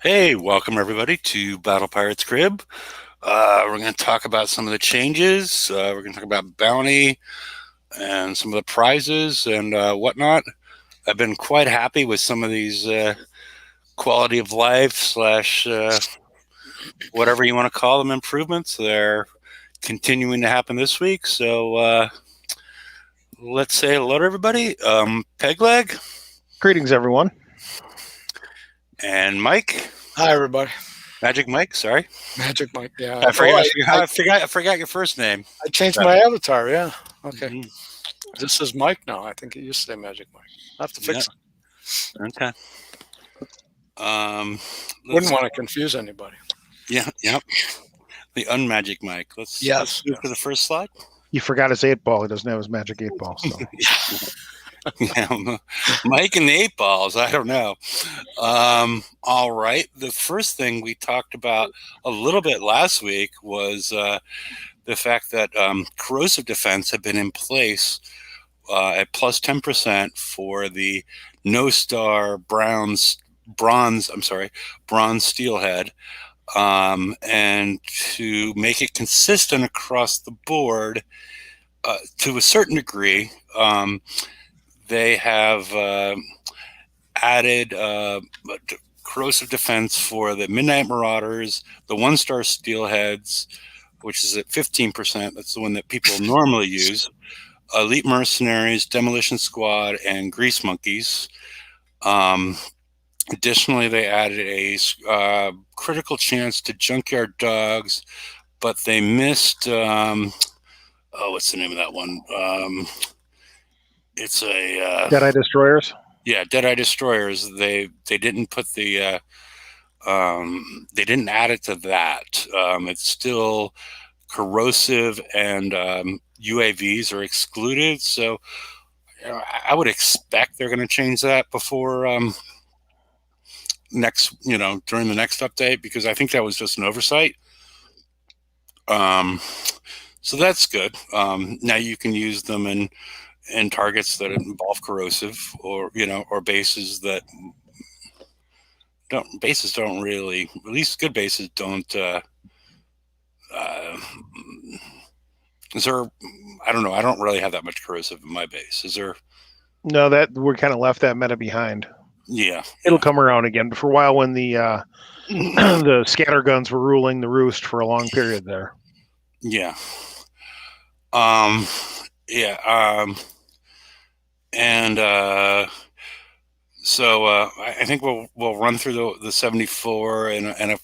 Hey, welcome everybody to Battle Pirates Crib. We're going to talk about some of the changes. We're going to talk about bounty and some of the prizes and whatnot. I've been quite happy with some of these quality of life slash whatever you want to call them improvements. They're continuing to happen this week. So let's say hello to everybody. Pegleg Greetings, everyone. and Mike. Hi, everybody. Magic Mike, sorry. Magic Mike, yeah. I forgot your first name. I changed my avatar, yeah. Okay. Mhm. This is Mike now. I think it used to say Magic Mike. I have to fix it. Okay. Wouldn't want to confuse anybody. Yeah, yep. The unmagic Mike. Let's move to the first slide. He forgot his 8-ball. He doesn't have his magic 8-ball. So. Yeah, Mike and the 8 balls. I don't know. All right. The first thing we talked about a little bit last week was the fact that corrosive defense had been in place at plus 10% for the No Star bronze steelhead, and to make it consistent across the board to a certain degree. They have added corrosive defense for the Midnight Marauders, the 1-star steelheads, which is at 15%. That's the one that people normally use. Elite Mercenaries, Demolition Squad, and Grease Monkeys. Additionally, they added a critical chance to Junkyard Dogs, but they missed. What's the name of that one? It's a Deadeye Destroyers. Yeah, Deadeye Destroyers. They didn't put the they didn't add it to that. It's still corrosive, and UAVs are excluded. So I would expect they're going to change that before during the next update, because I think that was just an oversight. So that's good. Now you can use them in targets that involve corrosive, or bases that don't really, at least good bases don't. Is there? I don't know. I don't really have that much corrosive in my base. Is there? No, that we're kind of left that meta behind. Yeah, it'll come around again. But for a while, when the the scatter guns were ruling the roost for a long period there. Yeah. And so I think we'll run through the 74 in a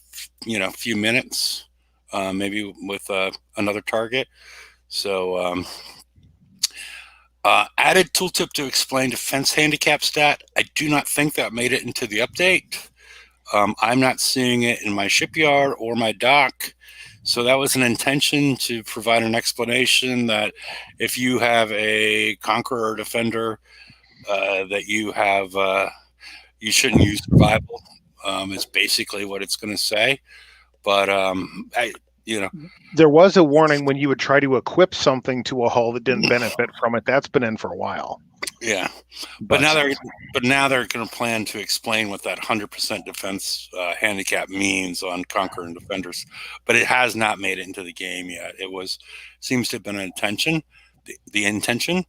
few minutes, maybe with another target. So added tooltip to explain defense handicap stat. I do not think that made it into the update. I'm not seeing it in my shipyard or my dock. So that was an intention to provide an explanation that if you have a Conqueror or Defender, that you have, you shouldn't use survival, is basically what it's going to say. But there was a warning when you would try to equip something to a hull that didn't benefit from it. That's been in for a while. Yeah, but now they're going to plan to explain what that 100% defense handicap means on Conqueror and Defenders, but it has not made it into the game yet. Seems to have been an intention. The intention.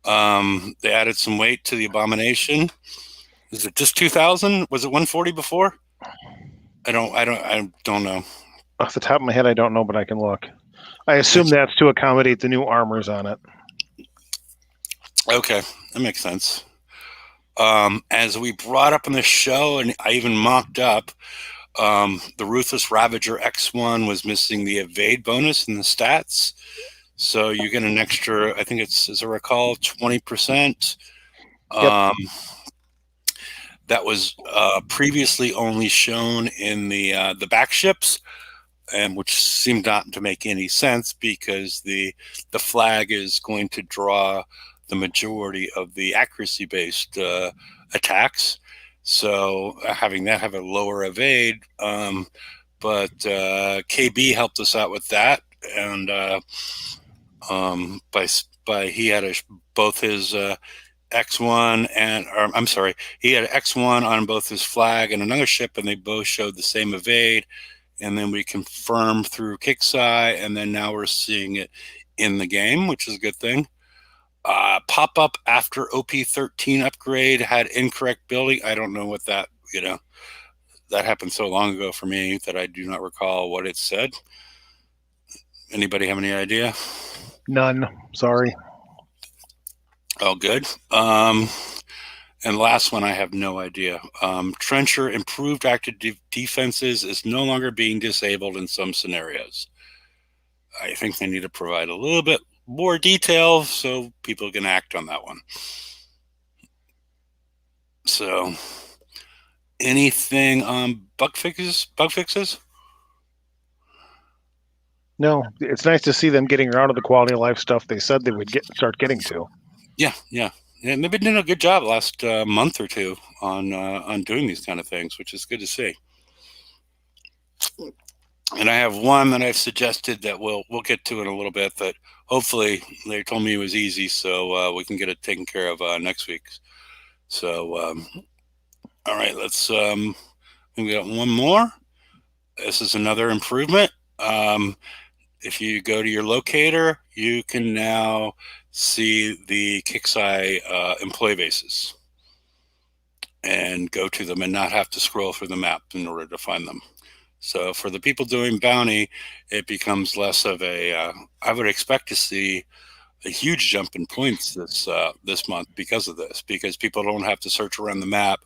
They added some weight to the Abomination. Is it just 2,000? Was it 140 before? I don't know. Off the top of my head, I don't know, but I can look. I assume that's to accommodate the new armors on it. Okay, that makes sense. As we brought up on the show, and I even mocked up, the Ruthless Ravager X1 was missing the evade bonus in the stats. So you get an extra, I think it's, as I recall, 20%. Yep. That was previously only shown in the back ships, and which seemed not to make any sense, because the flag is going to draw the majority of the accuracy-based attacks. So having that have a lower evade, but KB helped us out with that, and by he had both his X1 or I'm sorry, he had X1 on both his flag and another ship, and they both showed the same evade. And then we confirmed through Kixeye, and then now we're seeing it in the game, which is a good thing. Pop-up after OP13 upgrade had incorrect building. I don't know what that, that happened so long ago for me that I do not recall what it said. Anybody have any idea? None. Sorry. Oh, good. And last one, I have no idea. Trencher improved active defenses is no longer being disabled in some scenarios. I think they need to provide a little bit more detail so people can act on that one. So, anything on bug fixes? No, it's nice to see them getting around to the quality of life stuff they said they would start getting to. Yeah. And they've been doing a good job last month or two on doing these kind of things, which is good to see. And I have one that I've suggested that we'll get to in a little bit. That hopefully they told me it was easy, so we can get it taken care of next week. So, all right, let's. We got one more. This is another improvement. If you go to your locator, you can now see the Kixeye employee bases and go to them and not have to scroll through the map in order to find them. So for the people doing bounty, it becomes less of a, I would expect to see a huge jump in points this month because of this, because people don't have to search around the map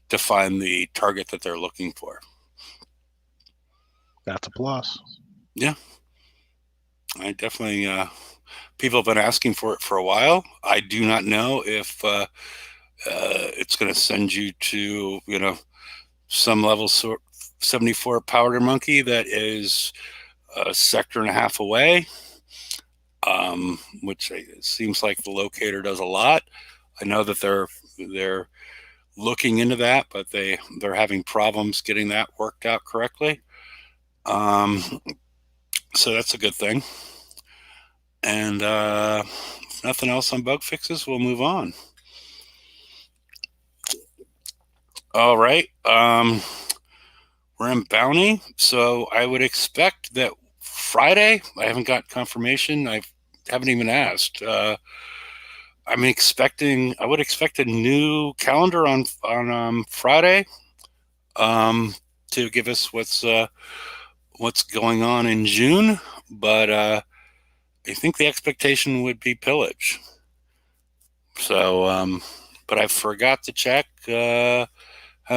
to find the target that they're looking for. That's a plus. Yeah. I definitely, people have been asking for it for a while. I do not know if it's going to send you to, some level 74 powder monkey that is a sector and a half away, which it seems like the locator does a lot. I know that they're looking into that, but they're having problems getting that worked out correctly. So that's a good thing. And nothing else on bug fixes, we'll move on. All right. We're in bounty, so I would expect that Friday, I haven't got confirmation. I haven't even asked. I would expect a new calendar on Friday to give us what's going on in June, but I think the expectation would be pillage. So, but I forgot to check how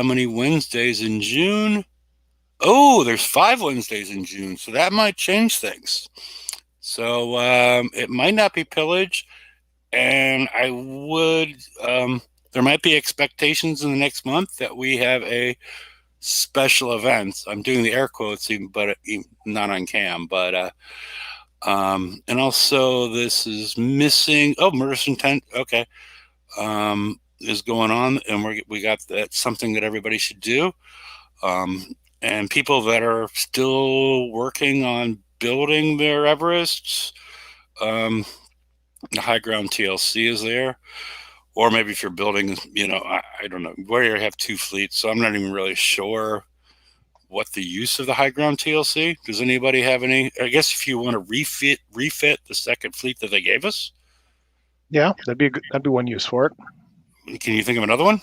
many Wednesdays in June. Oh, there's 5 Wednesdays in June, so that might change things. So it might not be pillage, and I would. There might be expectations in the next month that we have a special event. I'm doing the air quotes, but not on cam. But and also this is missing. Oh, Murder's Intent. Okay, is going on, and we got that something that everybody should do. And people that are still working on building their Everests, the high ground TLC is there. Or maybe if you're building, I don't know, where you have 2 fleets, so I'm not even really sure what the use of the high ground TLC. Does anybody have any? I guess if you want to refit the second fleet that they gave us. Yeah, that'd be one use for it. Can you think of another one?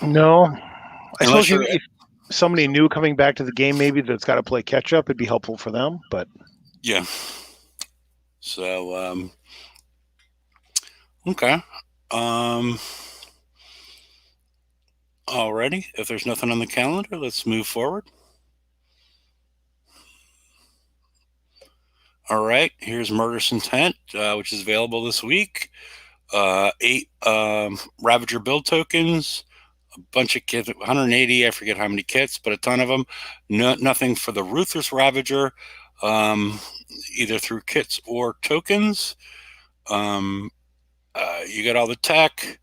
No. I suppose if somebody new coming back to the game, maybe that's got to play catch up, it'd be helpful for them. But yeah. So okay. Alrighty. If there's nothing on the calendar, let's move forward. All right. Here's Murder's Intent, which is available this week. 8 Ravager build tokens. A bunch of kits, 180, I forget how many kits, but a ton of them. Nothing for the Ruthless Ravager, either through kits or tokens. You got all the tech,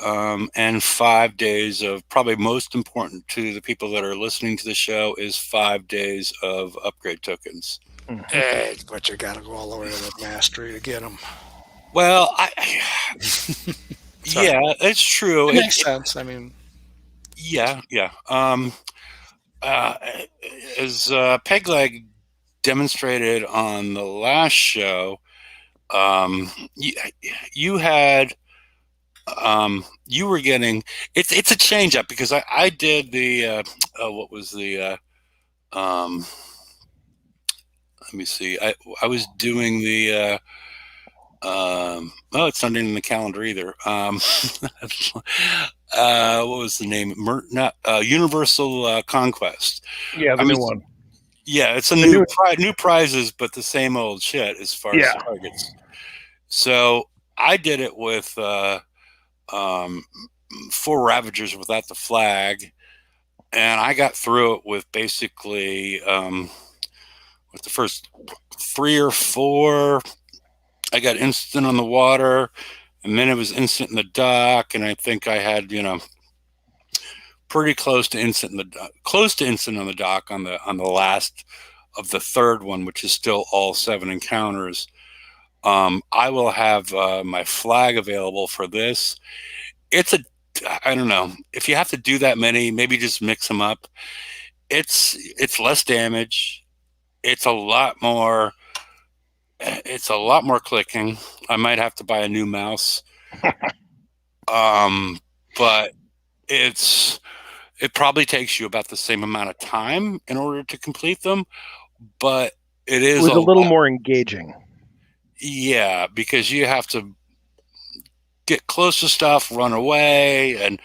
and 5 days of, probably most important to the people that are listening to the show, is 5 days of upgrade tokens. But you got to go all the way to the mastery to get them. Well, Sorry. yeah, it's true. It makes sense. I mean, Yeah. Uh, as Pegleg demonstrated on the last show, you, you had you were getting it's a change up because I did the what was the let me see, I was doing the oh, it's not in the calendar either. What was the name? Universal Conquest. Yeah, the I new mean, one. yeah, it's a The new new- new prizes, but the same old shit as far as Yeah. targets. So I did it with um, 4 Ravagers without the flag, and I got through it with basically with the first 3 or 4. I got instant on the water, and then it was instant in the dock, and I think I had pretty close to instant on the dock on the last of the third one, which is still all 7 encounters. I will have my flag available for this. I don't know, if you have to do that many, maybe just mix them up. It's less damage. It's a lot more. It's a lot more clicking. I might have to buy a new mouse. But it probably takes you about the same amount of time in order to complete them, but it is was a little lot, more engaging. Yeah, because you have to get close to stuff, run away,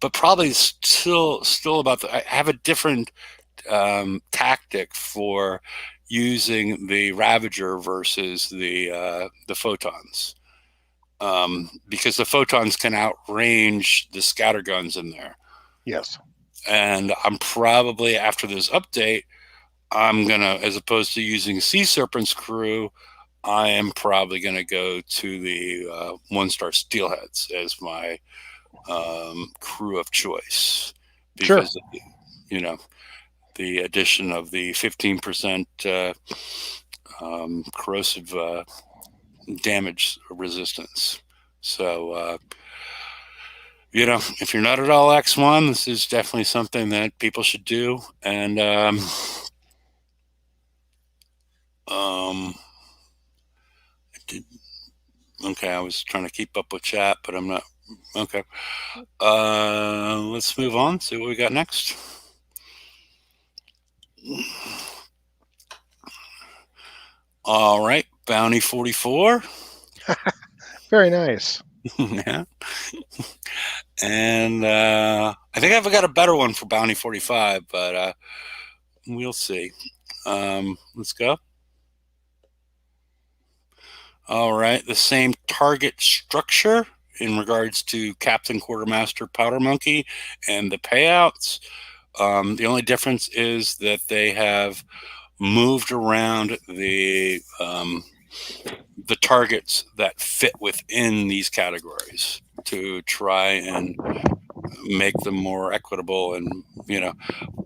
but probably still about I have a different tactic for using the Ravager versus the photons, because the photons can outrange the scatterguns in there. Yes. And I'm probably, after this update, I'm gonna, as opposed to using Sea Serpent's crew, I am probably gonna go to the 1-star Steelheads as my crew of choice, because Sure. of the addition of the 15% corrosive damage resistance. So if you're not at all X1, this is definitely something that people should do. And okay, I was trying to keep up with chat, but I'm not. Okay. Let's move on, see what we got next. All right, Bounty 44. Very nice. Yeah. And I think I've got a better one for Bounty 45, but we'll see. Let's go. All right, the same target structure in regards to Captain Quartermaster Powder Monkey and the payouts. The only difference is that they have moved around the targets that fit within these categories to try and make them more equitable and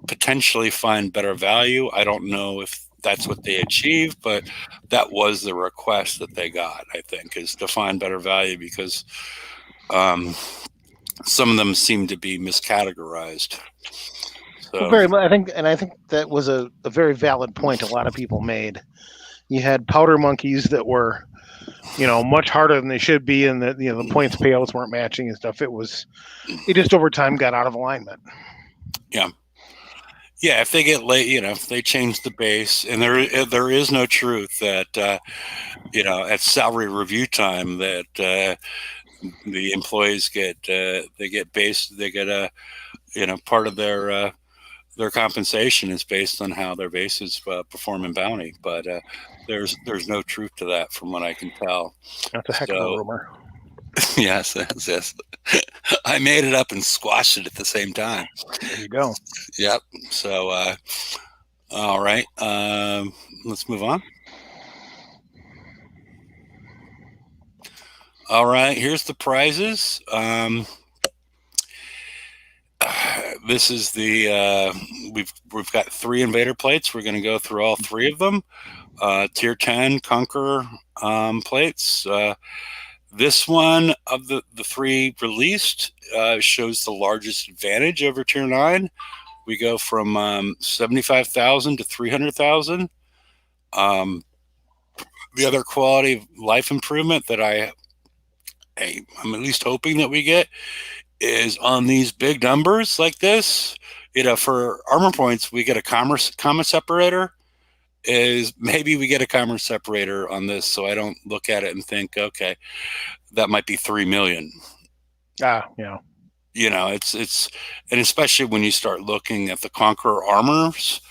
potentially find better value. I don't know if that's what they achieved, but that was the request that they got, I think, is to find better value, because some of them seem to be miscategorized. So very much. I think that was a very valid point a lot of people made. You had powder monkeys that were, much harder than they should be, and that the points payouts weren't matching and stuff. It just over time got out of alignment. Yeah. Yeah, if they get late, if they change the base, and there is no truth that at salary review time that the employees get part of their compensation is based on how their bases perform in bounty, but there's no truth to that from what I can tell. That's a heck of a rumor. Yes. I made it up and squashed it at the same time. There you go. Yep. So, all right. Let's move on. All right. Here's the prizes. This is the we've got 3 invader plates. We're going to go through all 3 of them. Tier 10 Conqueror plates. This one of the three released shows the largest advantage over Tier 9. We go from 75,000 to 300,000. The other quality of life improvement that I'm at least hoping that we get is on these big numbers like this. For armor points, we get a comma separator. Is maybe we get a comma separator on this, so I don't look at it and think, okay, that might be 3 million. Yeah. It's and especially when you start looking at the Conqueror armors,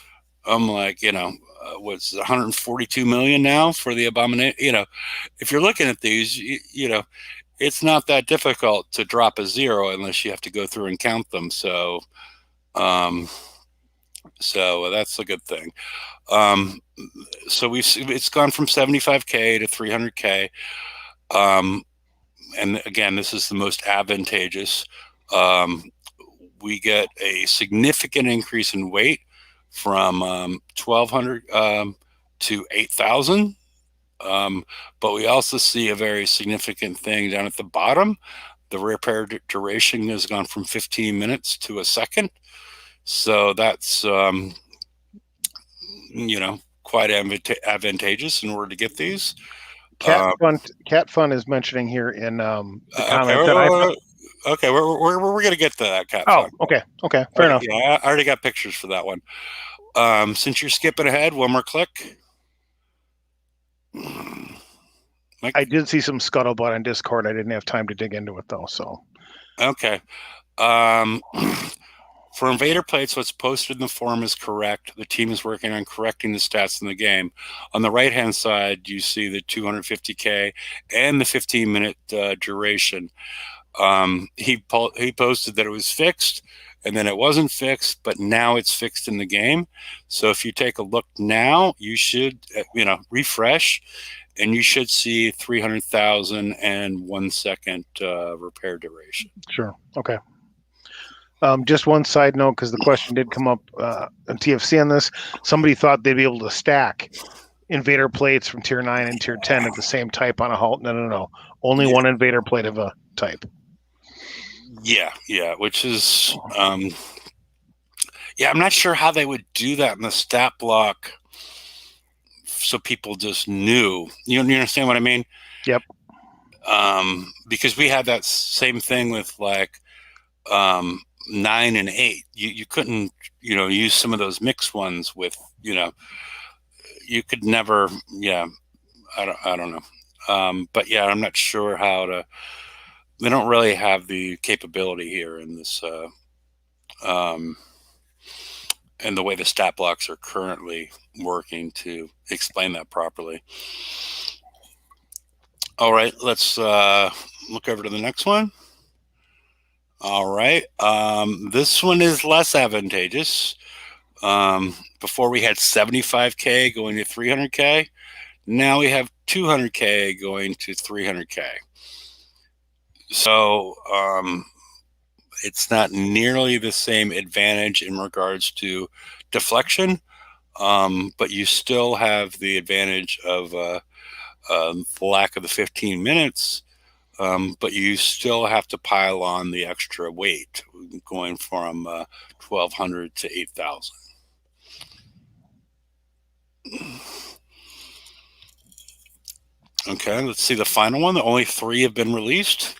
I'm like, what's 142 million now for the Abomination? If you're looking at these, it's not that difficult to drop a zero unless you have to go through and count them. So that's a good thing. So it's gone from 75K to 300K. And again, this is the most advantageous. We get a significant increase in weight from 1,200 to 8,000. But we also see a very significant thing down at the bottom. The repair duration has gone from 15 minutes to a second. So that's, quite advantageous in order to get these. Cat Fun is mentioning here in the comments okay, we're going to get to that, Cat Fun. Oh, okay, fair enough. Yeah, I already got pictures for that one. Since you're skipping ahead, one more click. Mike? I did see some scuttlebutt on Discord. I didn't have time to dig into it though. So, okay. For invader plates, what's posted in the forum is correct. The team is working on correcting the stats in the game. On the right-hand side, you see the 250K and the 15-minute duration. He posted that it was fixed, and then it wasn't fixed, but now it's fixed in the game. So if you take a look now, you should, refresh, and you should see 300,000 and 1 second repair duration. Sure. Okay. Just one side note, because the question did come up on TFC on this. Somebody thought they'd be able to stack invader plates from Tier 9 and Tier 10 of the same type on a halt. No. Only one invader plate of a type. Yeah, which is... I'm not sure how they would do that in the stat block so people just knew. You understand what I mean? Yep. Because we had that same thing with 9 and 8. You couldn't, use some of those mixed ones with, you could never, I don't know. But yeah, I'm not sure how to, they don't really have the capability here in this, and the way the stat blocks are currently working to explain that properly. All right, let's look over to the next one. All right, this one is less advantageous. Before we had 75K going to 300K. Now we have 200K going to 300K. So it's not nearly the same advantage in regards to deflection, but you still have the advantage of the lack of the 15 minutes. But you still have to pile on the extra weight, going from 1,200 to 8,000. Okay, let's see the final one. The only 3 have been released.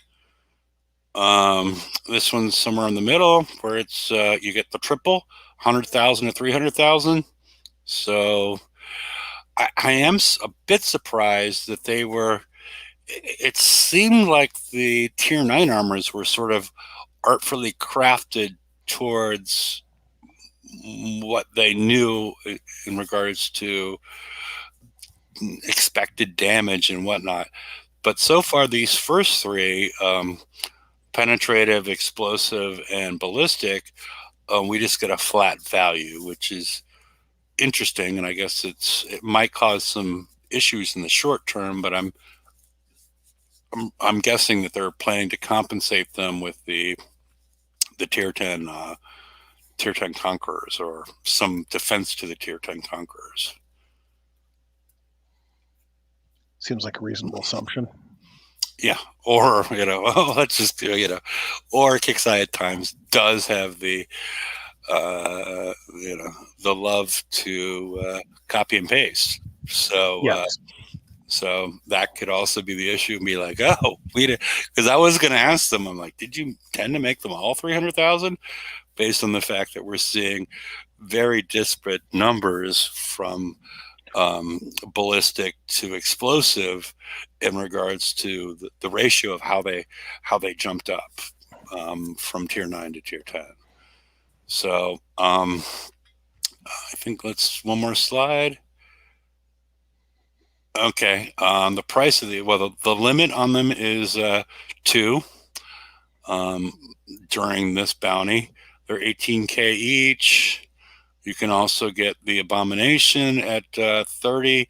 This one's somewhere in the middle, where it's you get the triple, 100,000 to 300,000. So I am a bit surprised that they were. It seemed like the Tier 9 armors were sort of artfully crafted towards what they knew in regards to expected damage and whatnot. But so far, these first 3, penetrative, explosive, and ballistic, we just get a flat value, which is interesting. And I guess it might cause some issues in the short term, but I'm guessing that they're planning to compensate them with the Tier 10 Conquerors, or some defense to the Tier 10 Conquerors. Seems like a reasonable assumption. Yeah, or let's just or Kixeye at times does have the the love to copy and paste. So Yes. so that could also be the issue and be like, oh, we did, because I was going to ask them, I'm like, did you tend to make them all 300,000 based on the fact that we're seeing very disparate numbers from ballistic to explosive in regards to the ratio of how they jumped up from tier 9 to tier 10. So I think let's one more slide. Okay, the price of the limit on them is 2 during this bounty. They're 18K each. You can also get the Abomination at 30.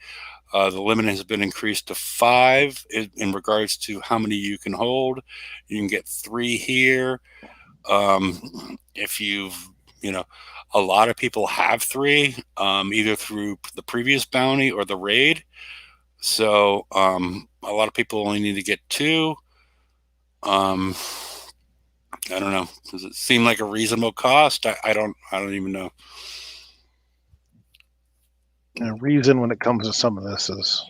The limit has been increased to 5 in regards to how many you can hold. You can get 3 here. If you've, a lot of people have 3, either through the previous bounty or the raid. So a lot of people only need to get 2. I don't know. Does it seem like a reasonable cost? I don't even know. The reason when it comes to some of this is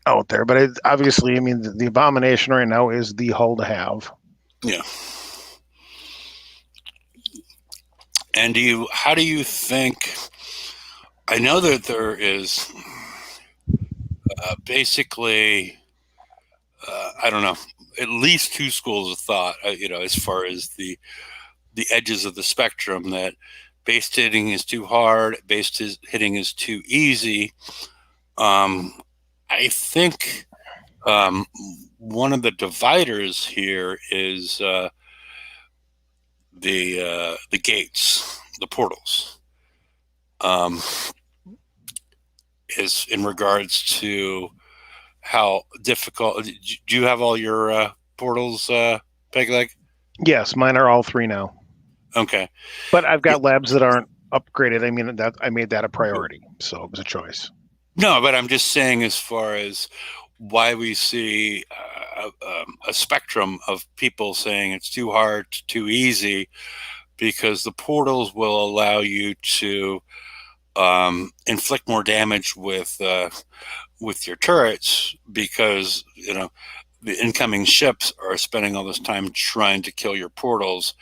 out there, but obviously, I mean, the Abomination right now is the hull to have. Yeah. And how do you think? I know that there is basically, I don't know, at least 2 schools of thought. As far as the edges of the spectrum, that base hitting is too hard, base hitting is too easy. I think one of the dividers here is the gates, the portals. Is in regards to how difficult. Do you have all your portals, Pegleg? Yes, mine are all 3 now. Okay, but I've got labs that aren't upgraded. I mean, that I made that a priority, so it was a choice. No, but I'm just saying, as far as why we see a spectrum of people saying it's too hard, too easy, because the portals will allow you to inflict more damage with your turrets, because the incoming ships are spending all this time trying to kill your portals,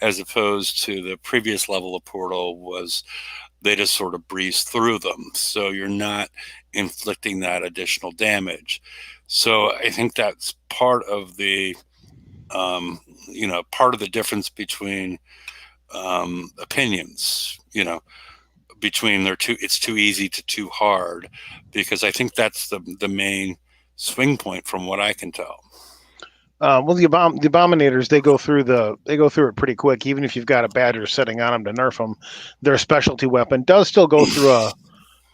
as opposed to the previous level of portal was they just sort of breeze through them. So you're not inflicting that additional damage. So I think that's part of the, part of the difference between opinions, between it's too easy to too hard, because I think that's the main swing point from what I can tell. Well, the Abominators, they go through it pretty quick. Even if you've got a Badger sitting on them to nerf them, their specialty weapon does still go through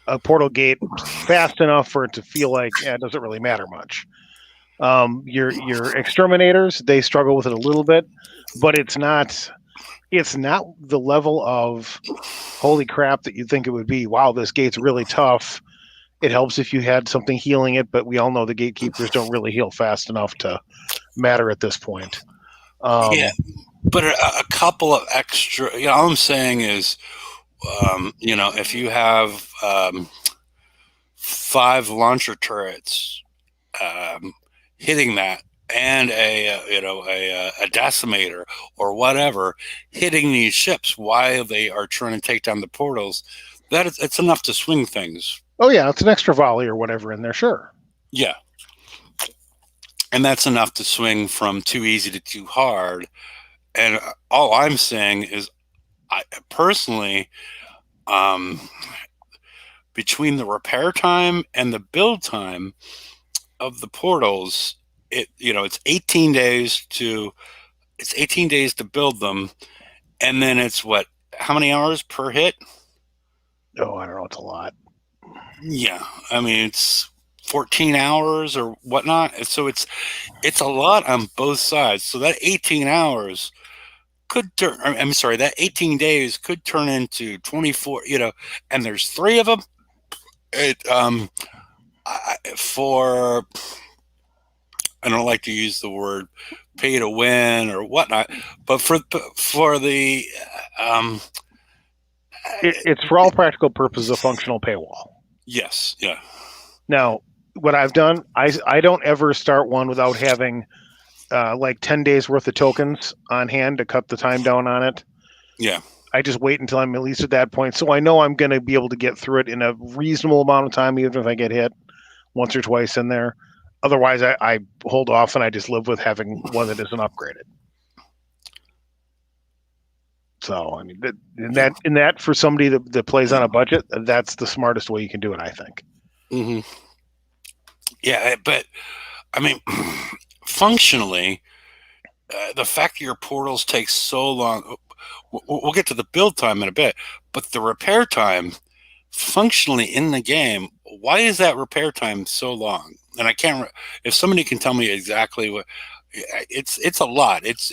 a portal gate fast enough for it to feel like it doesn't really matter much. Your Exterminators, they struggle with it a little bit, but it's not the level of holy crap that you think it would be. Wow, this gate's really tough. It helps if you had something healing it, but we all know the gatekeepers don't really heal fast enough to matter at this point. Yeah, but a couple of extra, all I'm saying is, if you have 5 launcher turrets hitting that, and a decimator or whatever hitting these ships while they are trying to take down the portals, it's enough to swing things. Oh yeah, it's an extra volley or whatever in there, sure. Yeah. And that's enough to swing from too easy to too hard. And all I'm saying is, I personally, between the repair time and the build time of the portals, it's 18 days to build them, and then it's how many hours per hit? Oh, I don't know, it's a lot. Yeah, I mean, it's 14 hours or whatnot. So it's a lot on both sides. So that 18 hours could turn, I'm sorry, that 18 days could turn into 24, and there's 3 of them. I don't like to use the word pay to win or whatnot, but for the um, It's for all practical purposes a functional paywall. yes, yeah, Now, what I've done, I don't ever start one without having like 10 days worth of tokens on hand to cut the time down on it. yeah. I just wait until I'm at least at that point, so I know I'm going to be able to get through it in a reasonable amount of time, even if I get hit once or twice in there. Otherwise, I hold off and I just live with having one that isn't upgraded. So I mean, in that for somebody that plays on a budget, that's the smartest way you can do it, I think. Mm-hmm. Yeah, but I mean, functionally, the fact that your portals take so long, we'll get to the build time in a bit, but the repair time, functionally in the game, why is that repair time so long? And I can't. If somebody can tell me exactly what, it's a lot. It's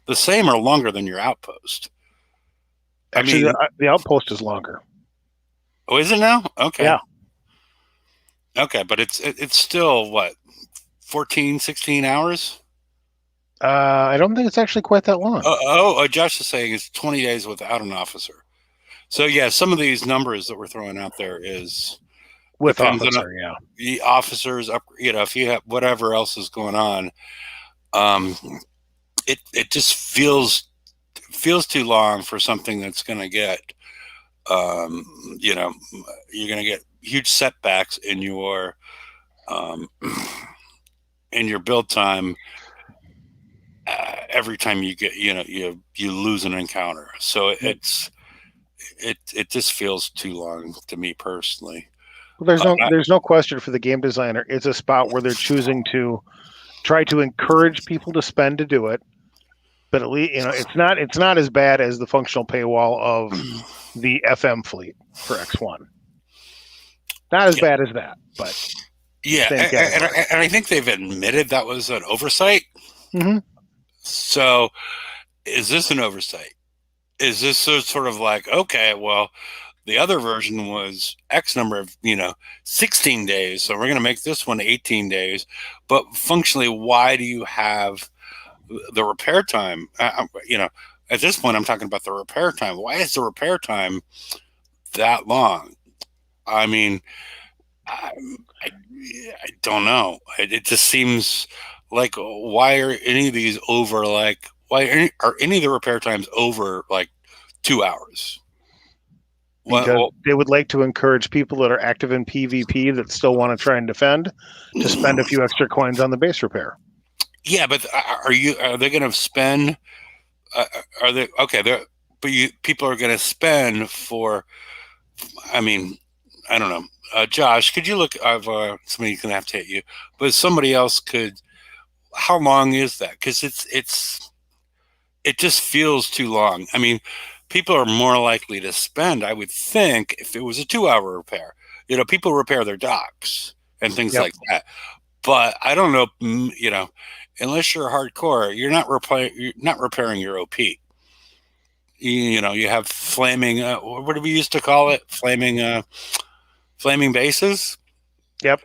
the same or longer than your outpost. Actually, I mean, the outpost is longer. oh, is it now? Okay. Yeah. Okay, but it's still what, 14, 16 hours? I don't think it's actually quite that long. Josh is saying it's 20 days without an officer. So yeah, some of these numbers that we're throwing out there is With depends officer, on yeah. the officers up. If you have whatever else is going on, it just feels too long for something that's going to get, you're going to get huge setbacks in your build time every time you get, you lose an encounter. So it just feels too long to me personally. Well, there's no question for the game designer. It's a spot where they're choosing to try to encourage people to spend to do it, but at least it's not as bad as the functional paywall of the FM fleet for X1. Not as bad as that, but yeah, and I think they've admitted that was an oversight. Mm-hmm. So, is this an oversight? Is this sort of like, okay, well, the other version was X number of 16 days, so we're going to make this one 18 days, but functionally, why do you have the repair time? At this point, I'm talking about the repair time. Why is the repair time that long? I mean, I don't know. It just seems like, why are any of these over, like, why are any of the repair times over like 2 hours? Because they would like to encourage people that are active in PvP that still want to try and defend to spend a few extra coins on the base repair. Yeah, but are they going to spend? Are they okay? But people are going to spend for. I mean, I don't know. Josh, could you look? Somebody's going to have to hit you, but somebody else could. How long is that? Because it just feels too long. I mean, people are more likely to spend, I would think, if it was a 2-hour repair. People repair their docks and things like that. But I don't know, unless you're hardcore, you're not repairing your OP. You have flaming, what do we used to call it? Flaming bases. Yep.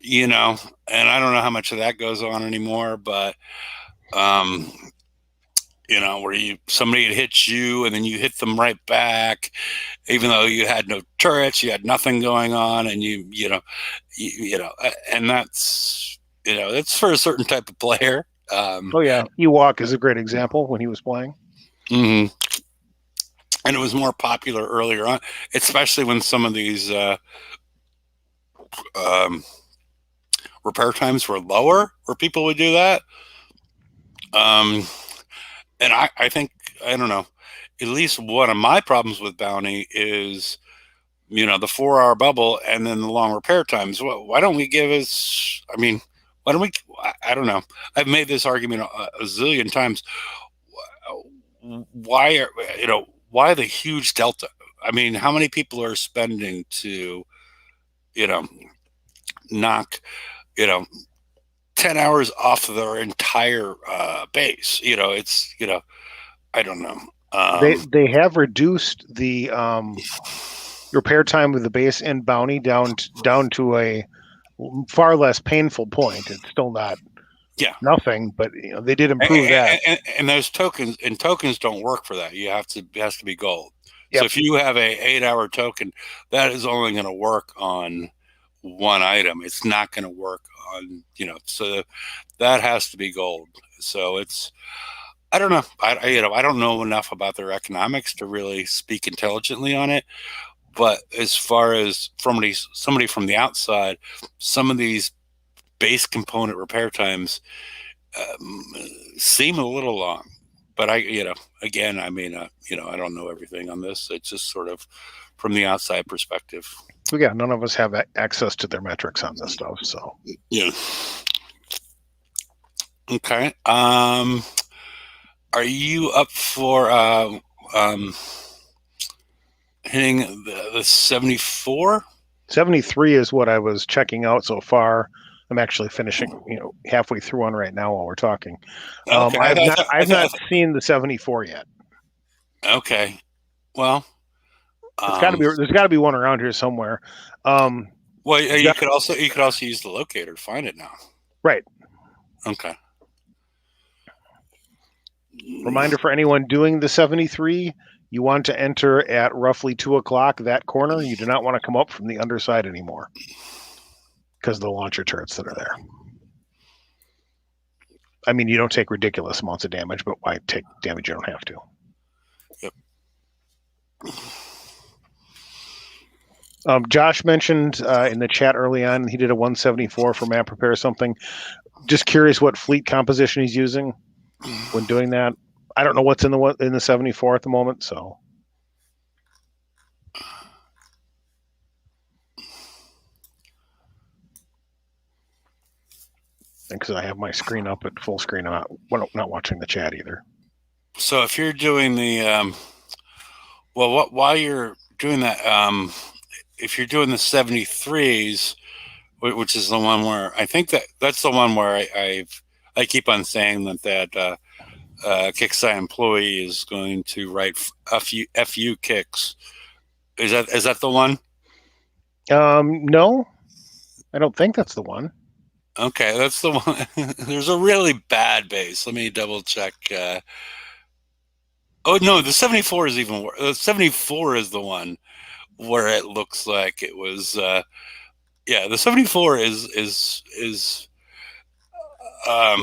And I don't know how much of that goes on anymore, but where somebody hits you and then you hit them right back, even though you had no turrets, you had nothing going on, and and that's for a certain type of player. Ewok is a great example when he was playing. Mm-hmm. And it was more popular earlier on, especially when some of these repair times were lower, where people would do that. And I think, I don't know, at least one of my problems with Bounty is, the 4-hour bubble and then the long repair times. Why don't we give us, why don't we, I don't know. I've made this argument a zillion times. Why the huge delta? How many people are spending to, knock, 10 hours off of their entire base? I don't know. They have reduced the repair time of the base and bounty down to a far less painful point. It's still not nothing, but they did improve that. And those tokens don't work for that. It has to be gold. Yep. So if you have a 8-hour token, that is only going to work on one item. It's not going to work on, so that has to be gold. So I don't know. I don't know enough about their economics to really speak intelligently on it. But as far as somebody from the outside, some of these base component repair times seem a little long. But I don't know everything on this. It's just sort of from the outside perspective. Well, yeah, none of us have access to their metrics on this stuff. So yeah. Okay. Are you up for hitting the 74? 73 is what I was checking out so far. I'm actually finishing, halfway through one right now while we're talking. Okay. I've not seen the 74 yet. Okay. Well, there's got to be one around here somewhere. Well, you could also use the locator to find it now. Right. Okay. Reminder for anyone doing the 73, you want to enter at roughly 2:00 that corner. You do not want to come up from the underside anymore because of the launcher turrets that are there. I mean, you don't take ridiculous amounts of damage, but why take damage you don't have to? Yep. Josh mentioned in the chat early on he did a 174 for map repair or something. Just curious what fleet composition he's using when doing that. I don't know what's in the 74 at the moment, so. Because I have my screen up at full screen. I'm not watching the chat either. So if you're doing the while you're doing that, if you're doing the 73s, which is the one where I think that's the one where I keep on saying that Kicksai employee is going to write a few FU kicks. Is that the one? No, I don't think that's the one. Okay, that's the one. There's a really bad base. Let me double check. Oh no, the 74 is even worse. The 74 is the one where it looks like it was. The 74 is. Let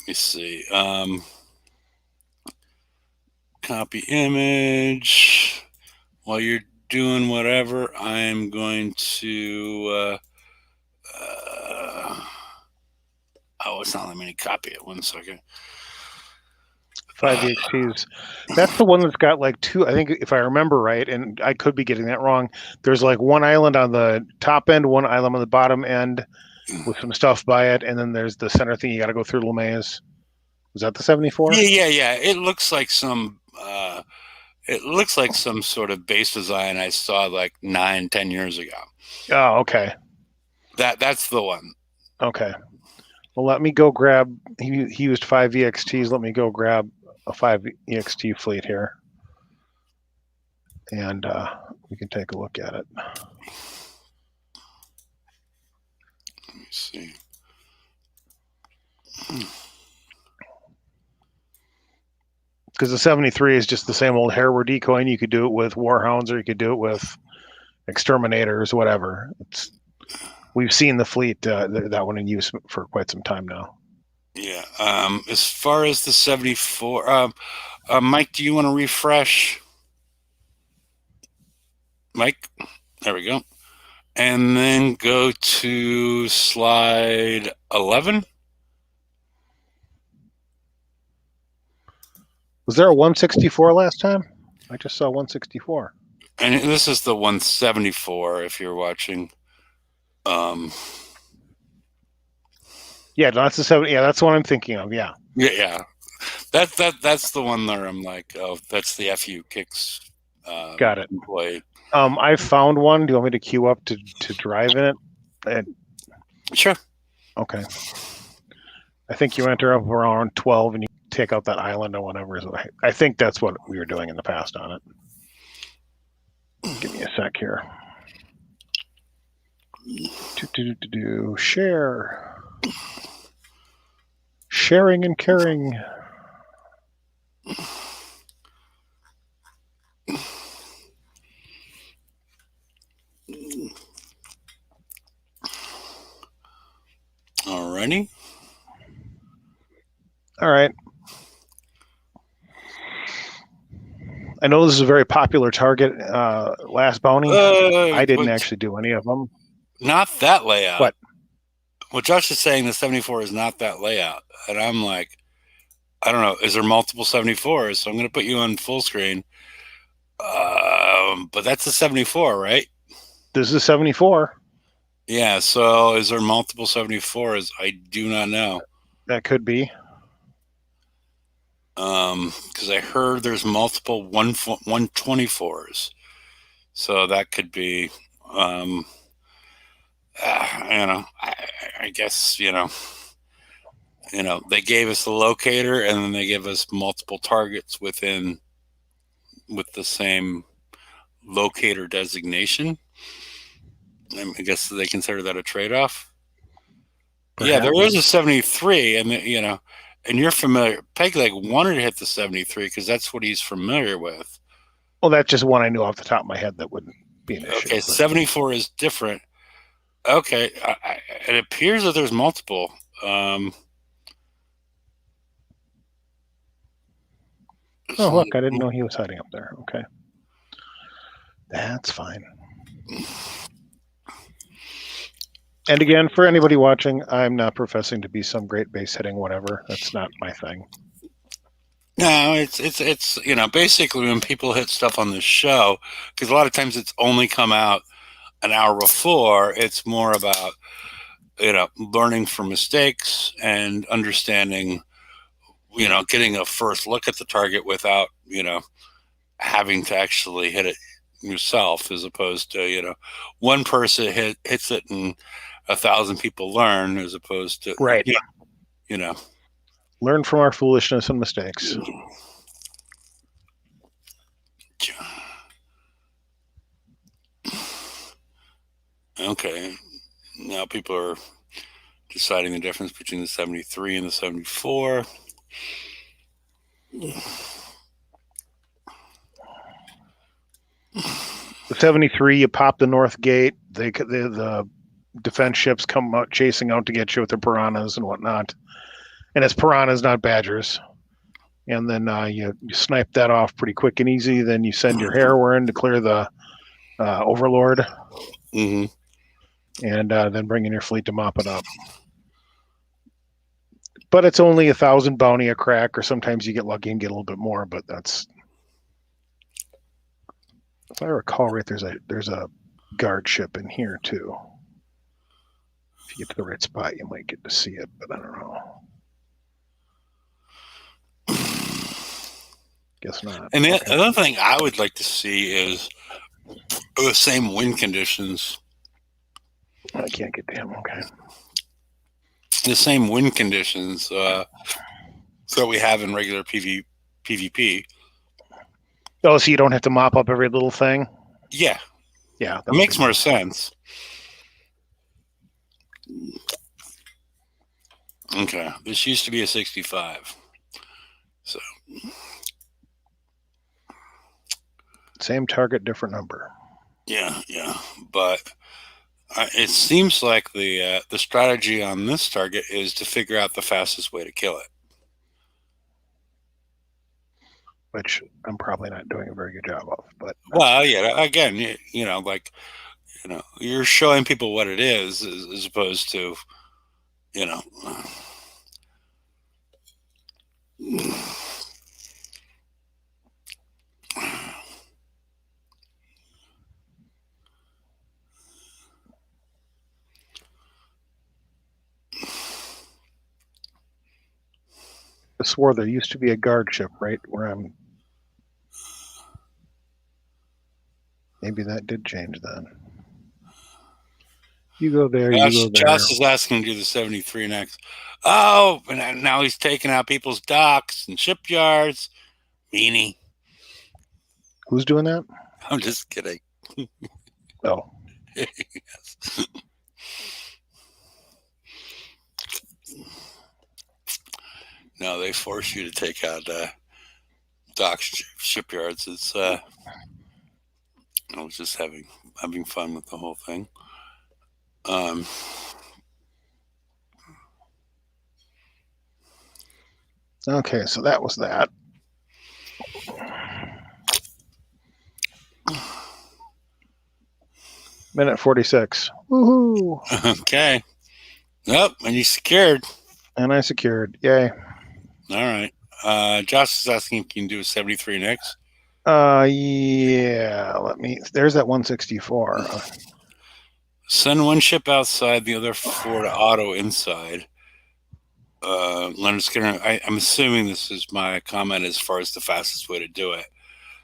me see. Copy image. While you're doing whatever, I'm going to. It's not letting me copy it. 1 second. 5 EXPs. That's the one that's got like two. I think if I remember right, and I could be getting that wrong. There's like one island on the top end, one island on the bottom end, with some stuff by it, and then there's the center thing you got to go through the maze. Was that the 74? Yeah. It looks like some. It looks like some sort of base design I saw like 9-10 years ago. Oh, okay. That's the one. Okay. Well, let me go grab. He used 5 EXTs. Let me go grab a 5 EXT fleet here, and we can take a look at it. Let me see. Because the 73 is just the same old Harrower decoy. You could do it with Warhounds, or you could do it with Exterminators, whatever. We've seen the fleet, that one in use for quite some time now. Yeah. As far as the 74, Mike, do you want to refresh? Mike, there we go. And then go to slide 11. Was there a 164 last time? I just saw 164. And this is the 174 if you're watching. Yeah, no, that's the 7. Yeah, that's the one I'm thinking of. Yeah. Yeah. That's the one there. I'm like, oh, that's the FU kicks. Got it. Employee. I found one. Do you want me to queue up to drive in it? Sure. Okay. I think you enter up around 12 and you take out that island or whatever. I think that's what we were doing in the past on it. Give me a sec here. Share. Sharing and caring. Alrighty. All right. I know this is a very popular target. Last bounty. I didn't actually do any of them. Not that layout. What? Well, Josh is saying the 74 is not that layout. And I'm like, I don't know. Is there multiple 74s? So I'm going to put you on full screen. But that's a 74, right? This is 74. Yeah. So is there multiple 74s? I do not know. That could be. Because I heard there's multiple 124s. So that could be, I guess, they gave us the locator and then they give us multiple targets with the same locator designation. I guess they consider that a trade-off. Perhaps. Yeah, there is a 73 and and you're familiar. Peg Leg wanted to hit the 73 because that's what he's familiar with. Well, that's just one I knew off the top of my head that wouldn't be an issue. Okay, 74 is different. Okay, it appears that there's multiple. Oh, look, I didn't know he was hiding up there. Okay. That's fine. And again, for anybody watching, I'm not professing to be some great base hitting whatever. That's not my thing. No, it's basically when people hit stuff on the show, because a lot of times it's only come out an hour before, it's more about, learning from mistakes and understanding, getting a first look at the target without, having to actually hit it yourself, as opposed to, one person hits it and 1,000 people learn, as opposed to, right. Learn from our foolishness and mistakes. Okay. Now people are deciding the difference between the 73 and the 74. The 73, you pop the north gate. The defense ships come out chasing out to get you with their piranhas and whatnot. And it's piranhas, not badgers. And then you snipe that off pretty quick and easy. Then you send your heroine to clear the overlord. Mm-hmm. And then bring in your fleet to mop it up. But it's only 1,000 bounty a crack, or sometimes you get lucky and get a little bit more. But that's, if I recall right, there's a guard ship in here too. If you get to the right spot, you might get to see it, but I don't know. Guess not. And the other thing I would like to see is the same wind conditions. I can't get to him. Okay. The same wind conditions that we have in regular PvP. Oh, so you don't have to mop up every little thing? Yeah. Yeah. It makes more sense. Okay. This used to be a 65. So. Same target, different number. Yeah. But it seems like the strategy on this target is to figure out the fastest way to kill it. Which I'm probably not doing a very good job of. But well, yeah, again, you're showing people what it is as opposed to, I swore there used to be a guard ship right where I'm. Maybe that did change then. You go there, you go there. Josh is asking to do the 73 next. Oh, and now he's taking out people's docks and shipyards. Meanie. Who's doing that? I'm just kidding. Oh, Yes. No, they force you to take out docks, shipyards. It's I was just having fun with the whole thing. Um, okay. So that was that. Minute 46. Woohoo! okay. Nope, and you secured. And I secured. Yay. All right. Josh is asking if you can do a 73 next. Yeah. There's that 164. Send one ship outside, the other 4 to auto inside. Leonard Skinner, I'm assuming this is my comment as far as the fastest way to do it.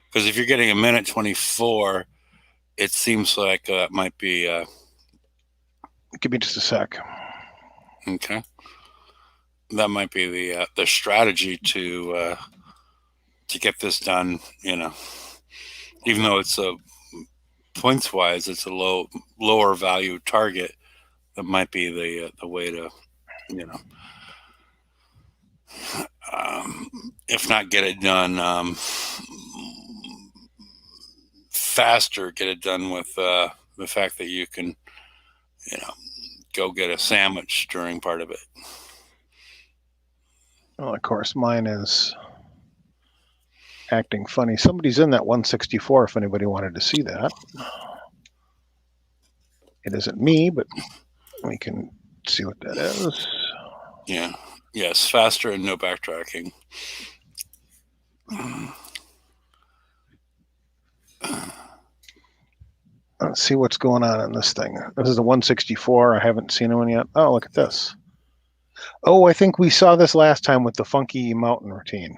Because if you're getting a minute 24, it seems like it might be Give me just a sec. okay. That might be the strategy to get this done. Even though it's a points wise, it's a lower value target. That might be the way to, if not get it done faster, get it done with the fact that you can, go get a sandwich during part of it. Well, of course, mine is acting funny. Somebody's in that 164 if anybody wanted to see that. It isn't me, but we can see what that is. Yeah. Yes, faster and no backtracking. Let's see what's going on in this thing. This is the 164. I haven't seen one yet. Oh, look at this. Oh, I think we saw this last time with the funky mountain routine.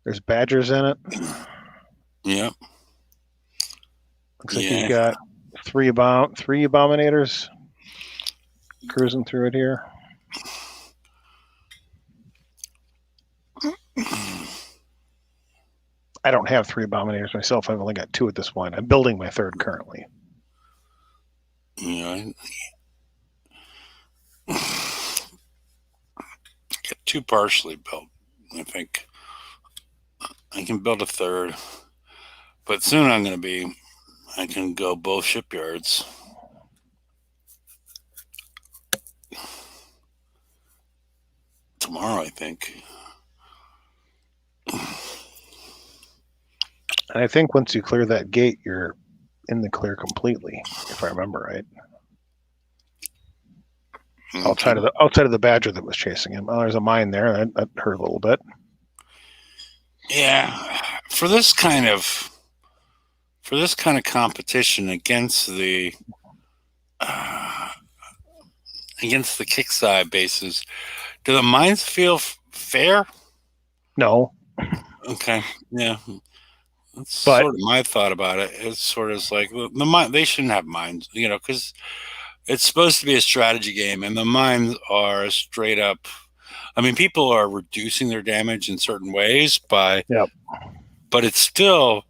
There's badgers in it. Yep. Looks like you've got three abominators cruising through it here. I don't have 3 abominators myself. I've only got 2 at this point. I'm building my 3rd currently. Yeah. Get 2 partially built. I think I can build a 3rd, but soon I can go both shipyards. Tomorrow, I think. And I think once you clear that gate, you're in the clear completely, if I remember right. Okay. Outside of the badger that was chasing him. Oh, there's a mine there. That hurt a little bit. Yeah, for this kind of competition against the kickside bases, do the mines feel fair? No. Okay. Yeah. That's sort of my thought about it. It's sort of like the mine. They shouldn't have mines, because it's supposed to be a strategy game, and the mines are straight up. I mean, people are reducing their damage in certain ways but it's still,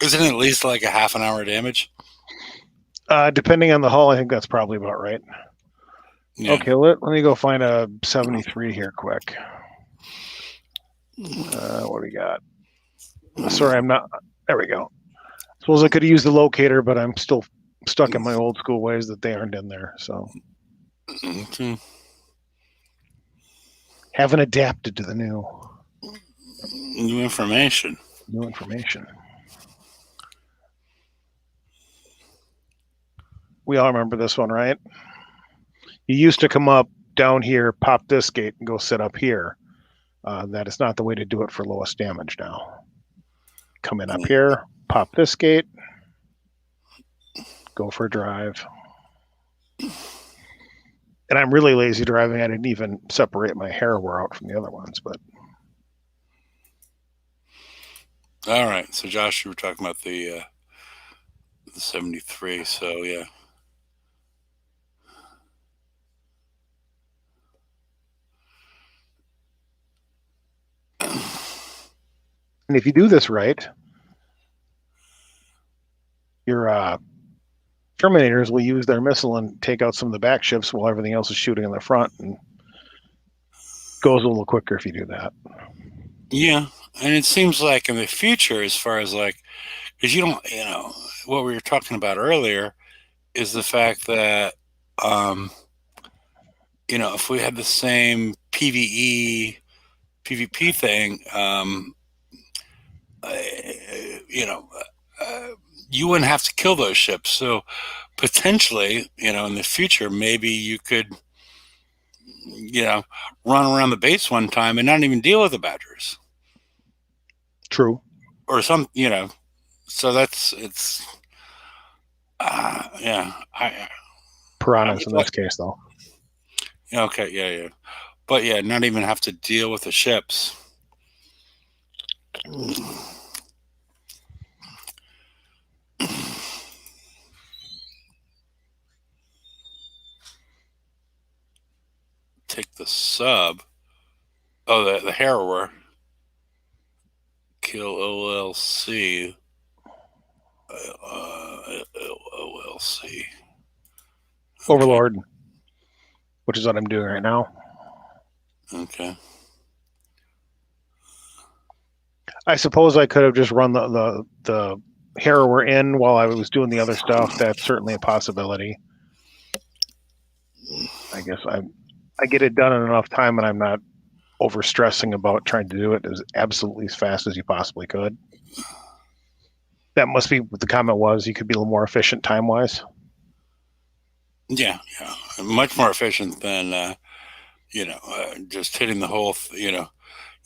isn't it at least like a half an hour damage? Depending on the hull, I think that's probably about right. Yeah. Okay, let me go find a 73 here quick. What do we got? Sorry, I'm not. There we go. Suppose I could have used the locator, but I'm still stuck in my old school ways that they aren't in there. So haven't adapted to the new information. We all remember this one, right? You used to come up down here, pop this gate, and go sit up here. That is not the way to do it for lowest damage now. Come in up here, pop this gate, go for a drive. And I'm really lazy driving. I didn't even separate my hardware out from the other ones, but. All right. So Josh, you were talking about the 73. So yeah. And if you do this right, your Terminators will use their missile and take out some of the back ships while everything else is shooting in the front, and goes a little quicker if you do that. Yeah, and it seems like in the future, as far as like, because you don't, what we were talking about earlier is the fact that, if we had the same PvE, PvP thing, you wouldn't have to kill those ships. So potentially, in the future, maybe you could, run around the base one time and not even deal with the Badgers. True. Or some, so it's, yeah. Piranhas in this case, though. Okay, yeah. But yeah, not even have to deal with the ships. Take the sub. Oh, the Harrower. Kill OLC. OLC. Overlord, which is what I'm doing right now. Okay. I suppose I could have just run the Harrower in while I was doing the other stuff. That's certainly a possibility. I guess I get it done in enough time, and I'm not over stressing about trying to do it as absolutely as fast as you possibly could. That must be what the comment was. You could be a little more efficient time wise. Yeah, much more efficient than just hitting the whole,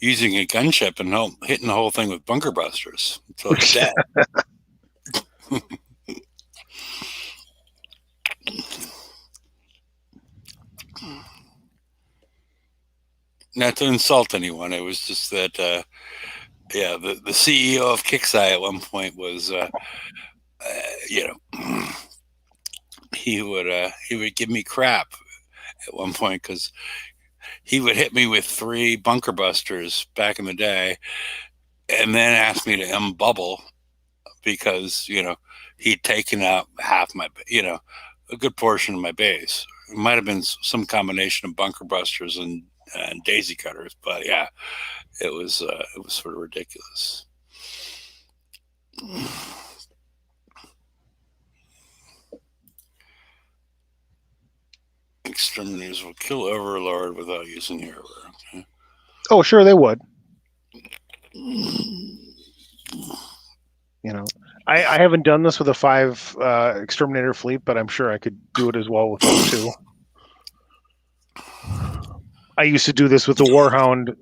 using a gunship and hitting the whole thing with bunker busters until it's dead. Not to insult anyone, it was just that, the CEO of Kixeye at one point was, he would give me crap at one point because he would hit me with 3 bunker busters back in the day, and then ask me to unbubble because he'd taken out half my, a good portion of my base. It might have been some combination of bunker busters and daisy cutters, but yeah, it was sort of ridiculous. Exterminators will kill Overlord without using Harrower. Okay. Oh, sure, they would. I haven't done this with a 5 exterminator fleet, but I'm sure I could do it as well with those 2. I used to do this with the Warhound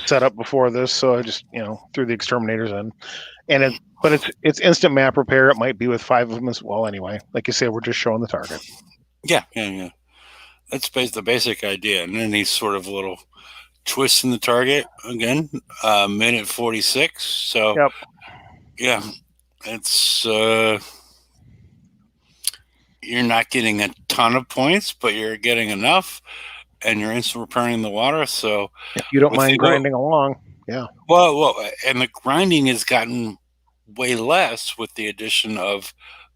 setup before this, so I just threw the exterminators in, but it's instant map repair. It might be with 5 of them as well. Anyway, like you say, we're just showing the target. Yeah. That's the basic idea, and then these sort of little twists in the target again. Minute 46. So yep. Yeah, it's you're not getting a ton of points, but you're getting enough, and you're instant repairing the water. So if you don't mind grinding along, yeah. Well, and the grinding has gotten way less with the addition of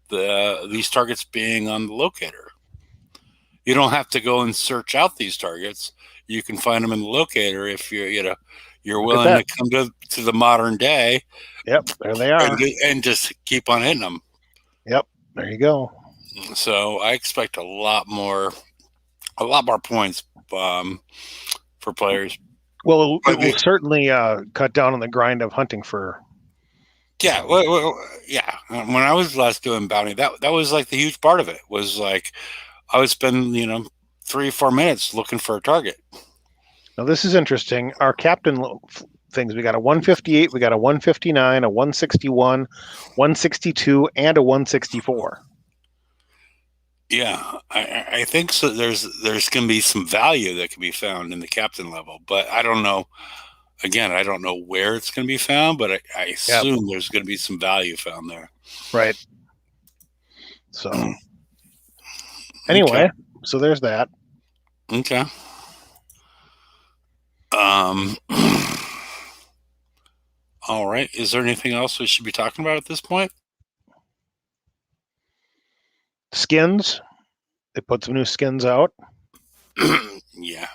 these targets being on the locator. You don't have to go and search out these targets. You can find them in the locator if you're willing to come to the modern day. Yep, there they are, and just keep on hitting them. Yep, there you go. So I expect a lot more points for players. Well, it will certainly cut down on the grind of hunting for. Yeah, well, yeah. When I was last doing bounty, that was like the huge part of it. Was like I would spend 3-4 minutes looking for a target. Now this is interesting. Our captain things. We got a 158, we got a 159, a 161, 162, and a 164. Yeah, I think so. There's going to be some value that can be found in the captain level, but I don't know. Again, I don't know where it's going to be found, but I assume there's going to be some value found there. Right. So, anyway, so there's that. Okay. All right. Is there anything else we should be talking about at this point? Skins. They put some new skins out. Yeah.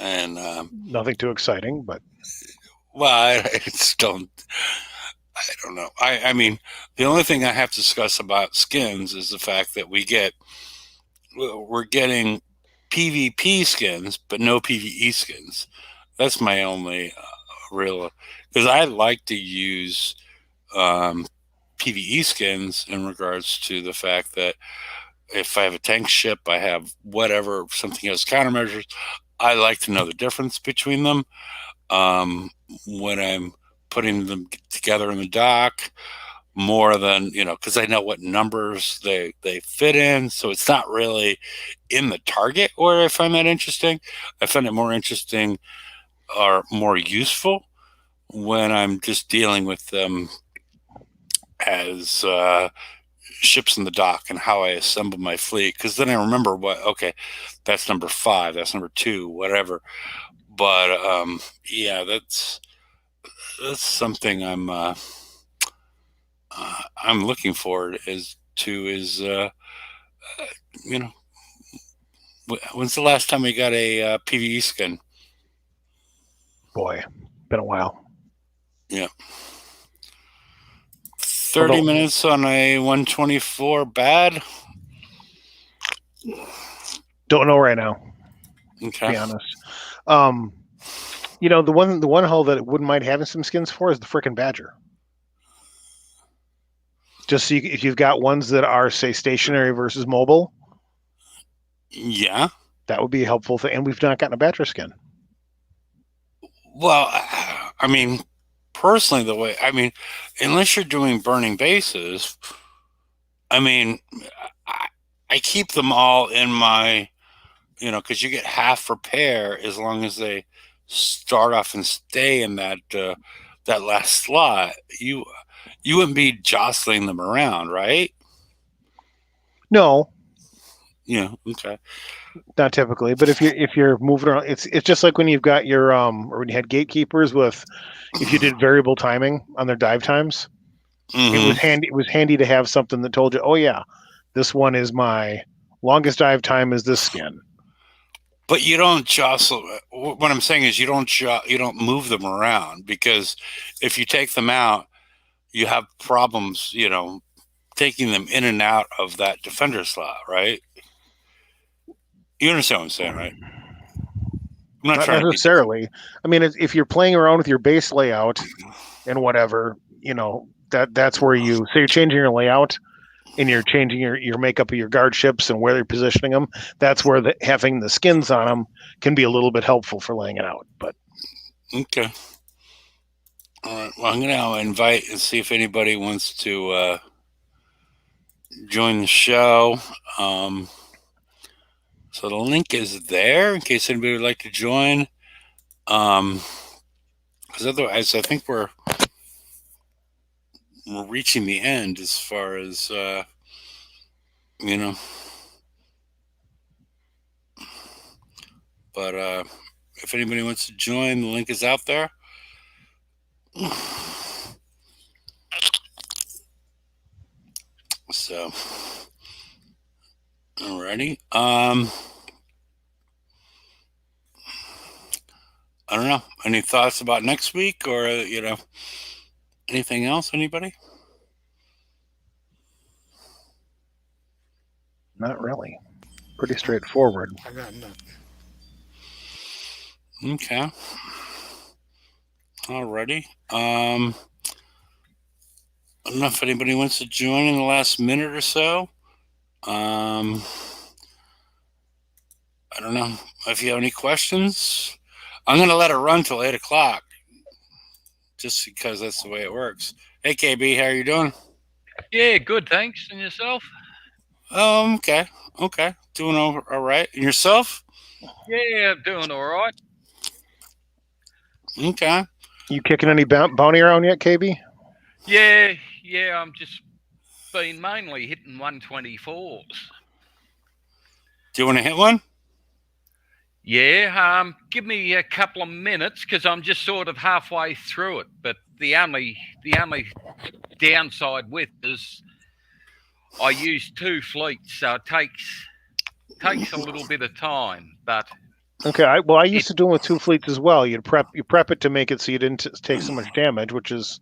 And Nothing too exciting, but well, I just don't. I don't know. I mean, the only thing I have to discuss about skins is the fact that we're getting PvP skins, but no PvE skins. That's my only real, because I like to use PvE skins in regards to the fact that if I have a tank ship, I have whatever, something has countermeasures. I like to know the difference between them when I'm putting them together in the dock, more than, because I know what numbers they fit in. So it's not really in the target where I find that interesting. I find it more interesting or more useful when I'm just dealing with them as ships in the dock and how I assemble my fleet. Because then I remember okay, that's number 5, that's number 2, whatever. But yeah, that's something I'm looking forward is you know, when's the last time we got a PvE skin? boy, been a while. Yeah. 30 minutes on a 124 bad? Don't know right now. Okay. To be honest. The one hull that it wouldn't mind having some skins for is the frickin' Badger. Just so if you've got ones that are, say, stationary versus mobile. Yeah. That would be a helpful thing. And we've not gotten a Badger skin. Well, I mean, personally, unless you're doing burning bases, I keep them all in my, because you get half repair as long as they start off and stay in that last slot. You wouldn't be jostling them around, right? No. Yeah. Okay. Not typically, but if you're moving around, it's just like when you've got your or when you had gatekeepers with, if you did variable timing on their dive times, it was handy. It was handy to have something that told you, oh yeah, this one is my longest dive time is this skin. But you don't jostle. What I'm saying is you don't move them around, because if you take them out, you have problems, taking them in and out of that defender slot, right? You understand what I'm saying, right? I'm not necessarily. I mean, if you're playing around with your base layout and whatever, that's where you're changing your layout and you're changing your makeup of your guard ships and where you're positioning them. That's where having the skins on them can be a little bit helpful for laying it out. But okay. All right. Well, I'm going to invite and see if anybody wants to join the show. So the link is there in case anybody would like to join. Because otherwise, I think we're reaching the end as far as But if anybody wants to join, the link is out there. So, alrighty. I don't know. Any thoughts about next week, or anything else? Anybody? Not really. Pretty straightforward. I got nothing. Okay. Alrighty. I don't know if anybody wants to join in the last minute or so. I don't know if you have any questions. I'm going to let it run till 8 o'clock, just because that's the way it works. Hey, KB, how are you doing? Yeah, good, thanks. And yourself? Okay. Doing all right. And yourself? Yeah, doing all right. Okay. You kicking any bounty around yet, KB? Yeah, I'm just been mainly hitting 124s. Do you want to hit one? Yeah, give me a couple of minutes because I'm just sort of halfway through it. But the only downside with is I use 2 fleets, so it takes a little bit of time. But Okay, I used to do it with 2 fleets as well. You prep it to make it so you didn't take so much damage, which is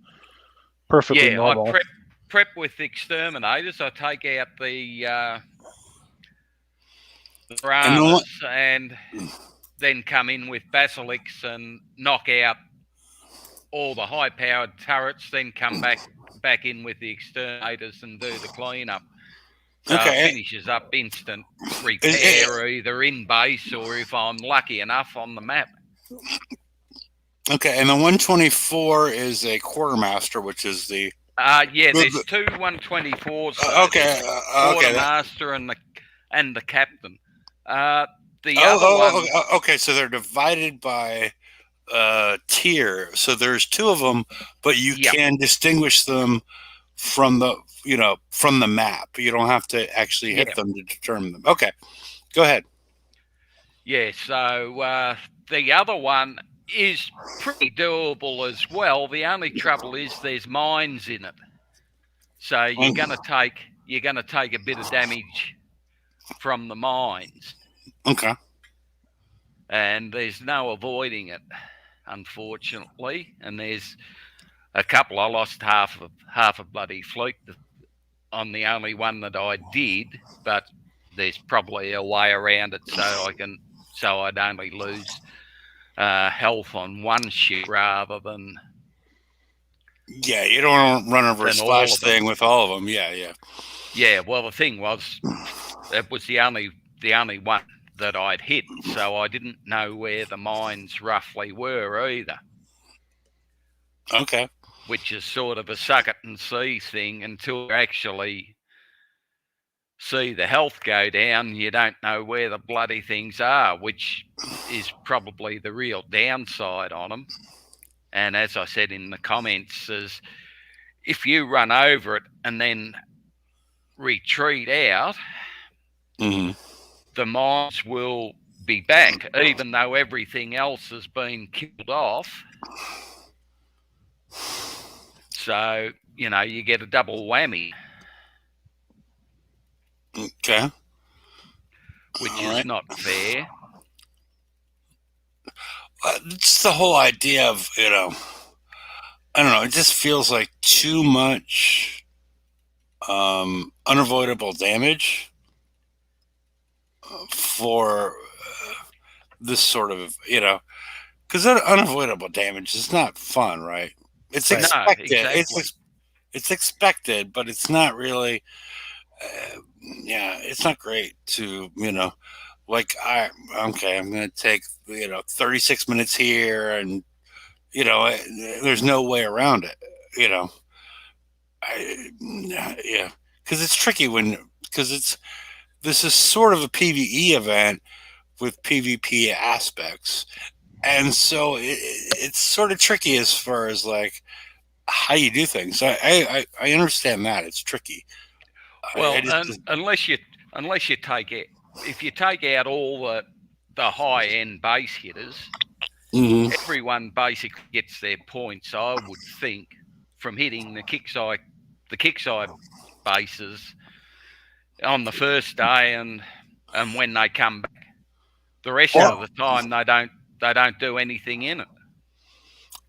perfectly yeah, normal. I prep with exterminators. I take out the Ramas and then come in with basilics and knock out all the high-powered turrets. Then come back in with the exterminators and do the cleanup. So it finishes up instant repair, either in base or if I'm lucky enough on the map. Okay, and the 124 is a quartermaster, which is the there's 2 124s. Quartermaster and the captain. The other one. Okay, so they're divided by tier. So there's 2 of them, but you can distinguish them from the map. You don't have to actually hit them to determine them. Okay, go ahead. Yeah, so the other one is pretty doable as well. The only trouble is there's mines in it, so you're gonna take a bit of damage from the mines. Okay. And there's no avoiding it, unfortunately. And there's a couple. I lost half a bloody fleet on the only one that I did, but there's probably a way around it so I'd only lose health on one ship rather than. Yeah, you don't run a reverse splash thing with all of them. Yeah. Yeah. Well, the thing was, it was the only one that I'd hit, so I didn't know where the mines roughly were either. Okay. Which is sort of a suck it and see thing. Until you actually see the health go down, you don't know where the bloody things are, which is probably the real downside on them. And as I said in the comments, is if you run over it and then retreat out, the mines will be back, even though everything else has been killed off. So, you get a double whammy. Okay. Which is not fair. It's the whole idea of, I don't know, it just feels like too much unavoidable damage for this sort of, because unavoidable damage is not fun, right? It's expected. No, exactly. It's expected, but it's not really. It's not great to like I'm going to take 36 minutes here, and there's no way around it. Because it's tricky because this is sort of a PvE event with PvP aspects. And so it's sort of tricky as far as like how you do things. I understand that it's tricky. Well, unless you take it, if you take out all the high end base hitters, everyone basically gets their points. I would think from hitting the kickside bases on the first day, and when they come back, the rest of the time they don't do anything in it.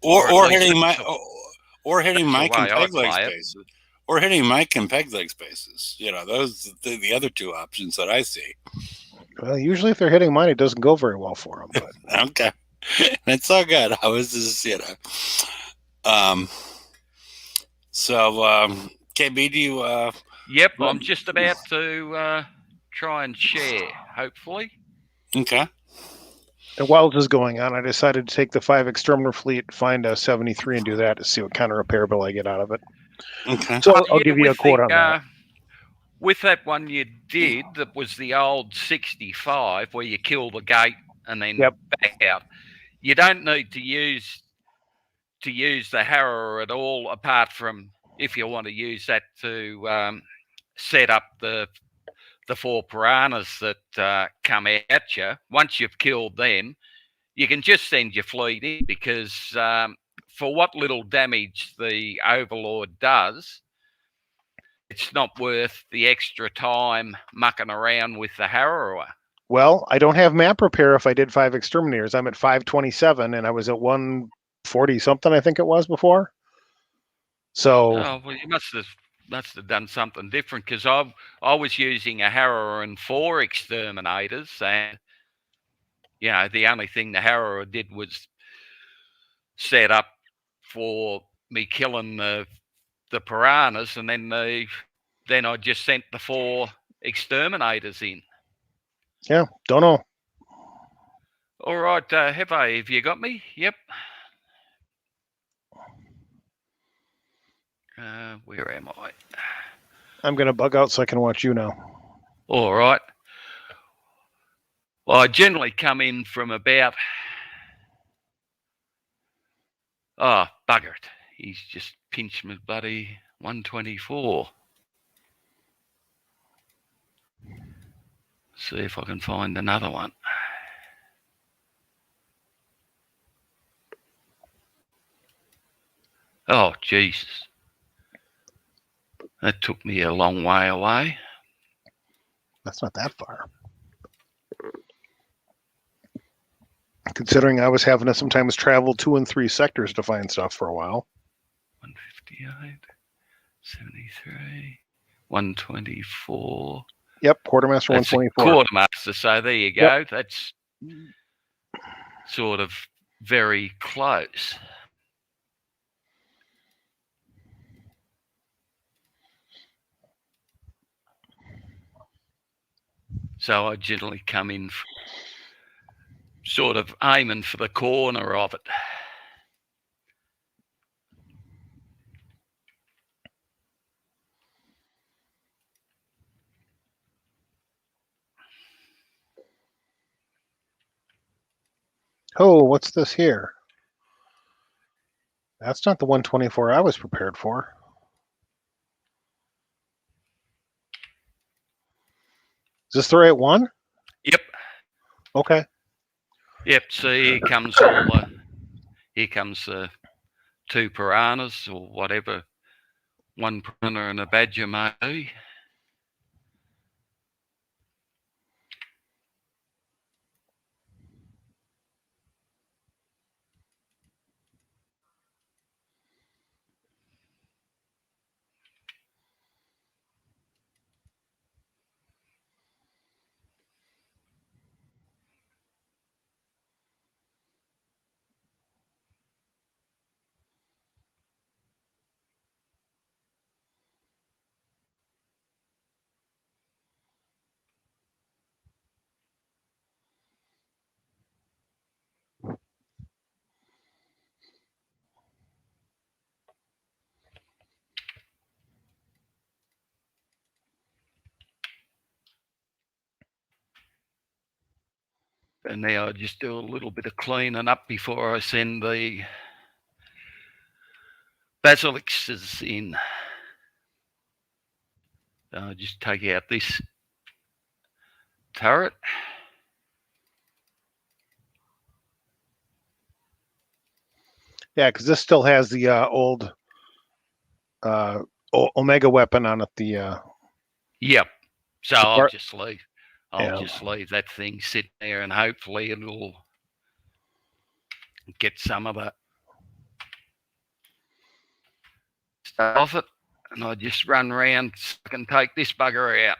Or hitting my and peg leg spaces. Or hitting Mike and peg leg spaces. Those are the other 2 options that I see. Well, usually if they're hitting mine, it doesn't go very well for them. But. Okay. That's all good. I was just, So, KB, do you... Yep, I'm just about to try and share, hopefully. Okay. And while this is going on, I decided to take the 5 exterminator fleet, find a 73, and do that to see what kind of repair bill I get out of it. Okay. So I'll give you a quote on that. With that one you did, that was the old 65, where you kill the gate and then back out. You don't need to use the harrower at all, apart from if you want to use that to set up the the 4 piranhas that come at you, once you've killed them, you can just send your fleet in, because for what little damage the Overlord does, it's not worth the extra time mucking around with the Harrower. Well, I don't have map repair if I did 5 exterminators. I'm at 527 and I was at 140 something, I think it was before. So Oh, well, you must have done something different, because I was using a Harrower and 4 exterminators, and the only thing the Harrower did was set up for me killing the piranhas, and then I just sent the 4 exterminators in. yeah, don't know. All right, have you got me? Yep. Where am I? I'm gonna bug out so I can watch you now. All right. Well, I generally come in from about. Oh, bugger it. He's just pinched my bloody 124. See if I can find another one. Oh, Jesus. That took me a long way away. That's not that far. Considering I was having to sometimes travel 2 and 3 sectors to find stuff for a while. 158, 73, 124. Yep, Quartermaster That's 124. Quartermaster, so there you go. Yep. That's sort of very close. So I generally come in sort of aiming for the corner of it. Oh, what's this here? That's not the 124 I was prepared for. Is this the right one? Yep. Okay. Yep. See, here comes the 2 piranhas or whatever 1 piranha and a badger may be. And now I just do a little bit of cleaning up before I send the basilisks in. I'll just take out this turret. Yeah, because this still has the old Omega weapon on it. Yep. So I'll just leave. Yeah. Just leave that thing sitting there, and hopefully it'll get some of that stuff off it. And I just run around so I can take this bugger out.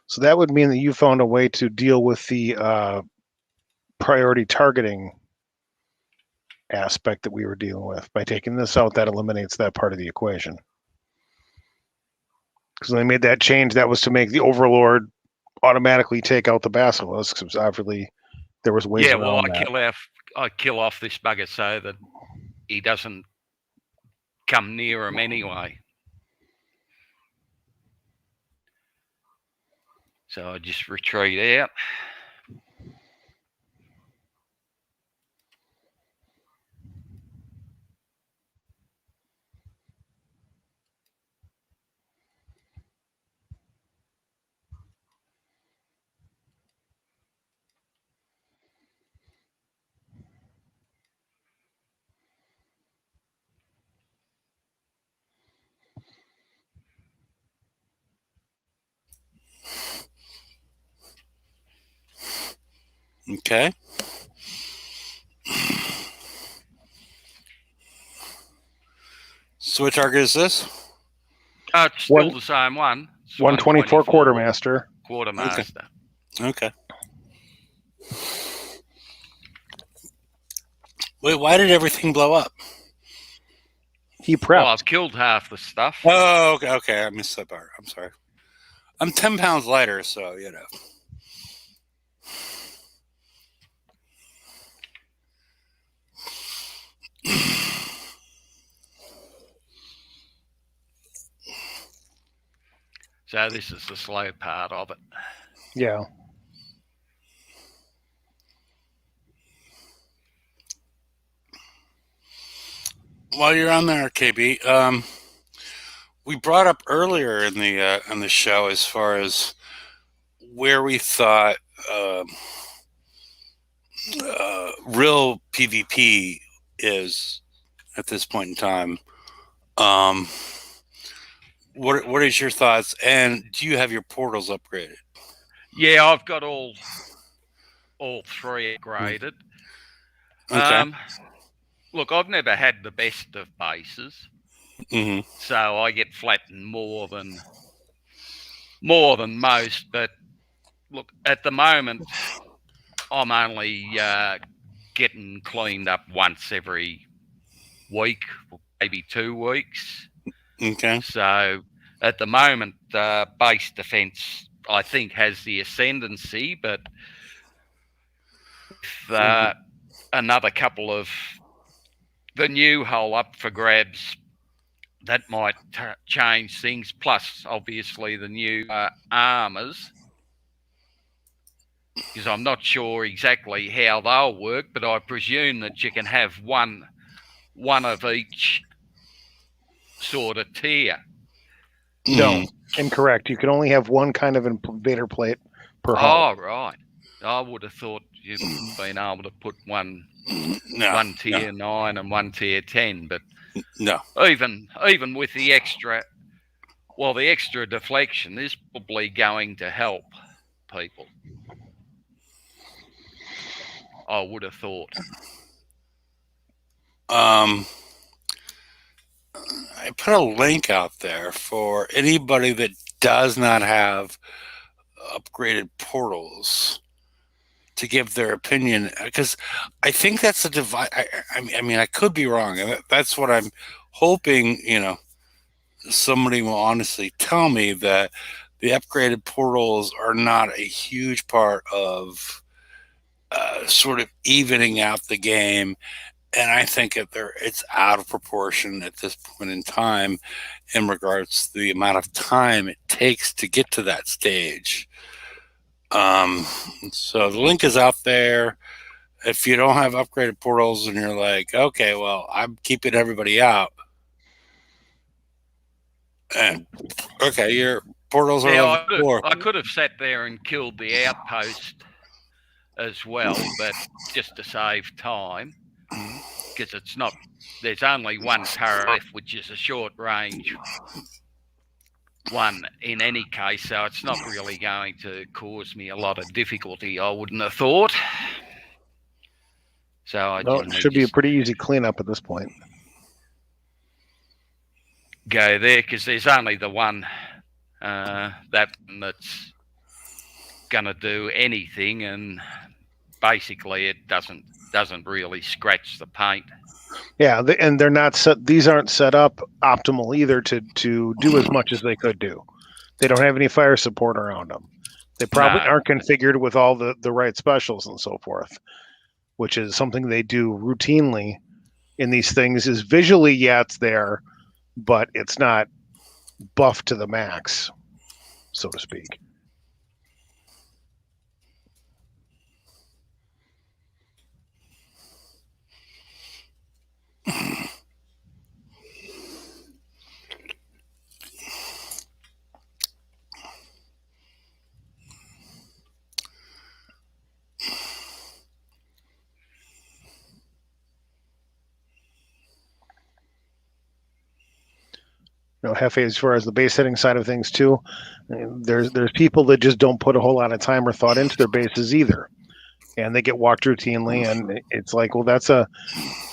So that would mean that you found a way to deal with the priority targeting aspect that we were dealing with. By taking this out, that eliminates that part of the equation. Because when they made that change, that was to make the Overlord automatically take out the basilisks. Because obviously there was ways around that. I kill off this bugger so that he doesn't come near him anyway. So I just retreat out. Okay. So what target is this? It's still the same one. It's 124 quartermaster. Quartermaster. Okay. Wait, why did everything blow up? He prepped. Well, I've killed half the stuff. Oh, okay. I missed that part. I'm sorry. I'm 10 pounds lighter, so you know. So this is the slow part of it. Yeah. While you're on there, KB, we brought up earlier in the show as far as where we thought real PvP is at this point in time. What is your thoughts? And do you have your portals upgraded? Yeah, I've got all three upgraded. Okay. Look, I've never had the best of bases, so I get flattened more than most. But look, at the moment, I'm only getting cleaned up once every week, maybe 2 weeks. Okay. So at the moment, base defense, I think, has the ascendancy, but with another couple of the new hull up for grabs, that might change things. Plus, obviously, the new armors, because I'm not sure exactly how they'll work, but I presume that you can have one of each sort of tier. No, incorrect. You can only have one kind of invader plate per hull. Oh, right. I would have thought you'd been able to put one tier 9 and one tier 10, but no. Even with the extra deflection is probably going to help people. I would have thought. I put a link out there for anybody that does not have upgraded portals to give their opinion, because I think that's a divide. I mean, I could be wrong. That's what I'm hoping. Somebody will honestly tell me that the upgraded portals are not a huge part of sort of evening out the game. And I think it's out of proportion at this point in time in regards to the amount of time it takes to get to that stage. So the link is out there. If you don't have upgraded portals and you're like, okay, well, I'm keeping everybody out. And okay, your portals are level 4. I could have sat there and killed the outpost as well, but just to save time. Because it's not, there's only one turret, which is a short range one in any case, so it's not really going to cause me a lot of difficulty, I wouldn't have thought. So it should be a pretty easy cleanup at this point. Go there, because there's only the one that's going to do anything, and basically it doesn't really scratch the paint. Yeah, and they're not set. These aren't set up optimal either to do as much as they could do. They don't have any fire support around them. They probably No. aren't configured with all the right specials and so forth, which is something they do routinely in these things. Is visually, yeah, it's there, but it's not buffed to the max, so to speak. Hefe, as far as the base setting side of things too, there's people that just don't put a whole lot of time or thought into their bases either, and they get walked routinely, and it's like, well, that's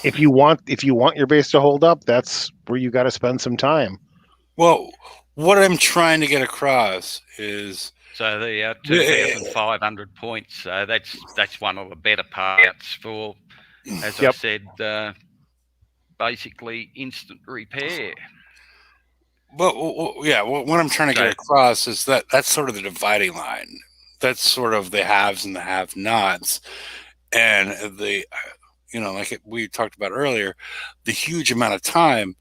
if you want your base to hold up, that's where you got to spend some time. Well, what I'm trying to get across is So the 2,500 points. That's one of the better parts for, as I said, basically instant repair. Well, yeah. What I'm trying to get across is that's sort of the dividing line. That's sort of the haves and the have-nots, and like we talked about earlier, the huge amount of time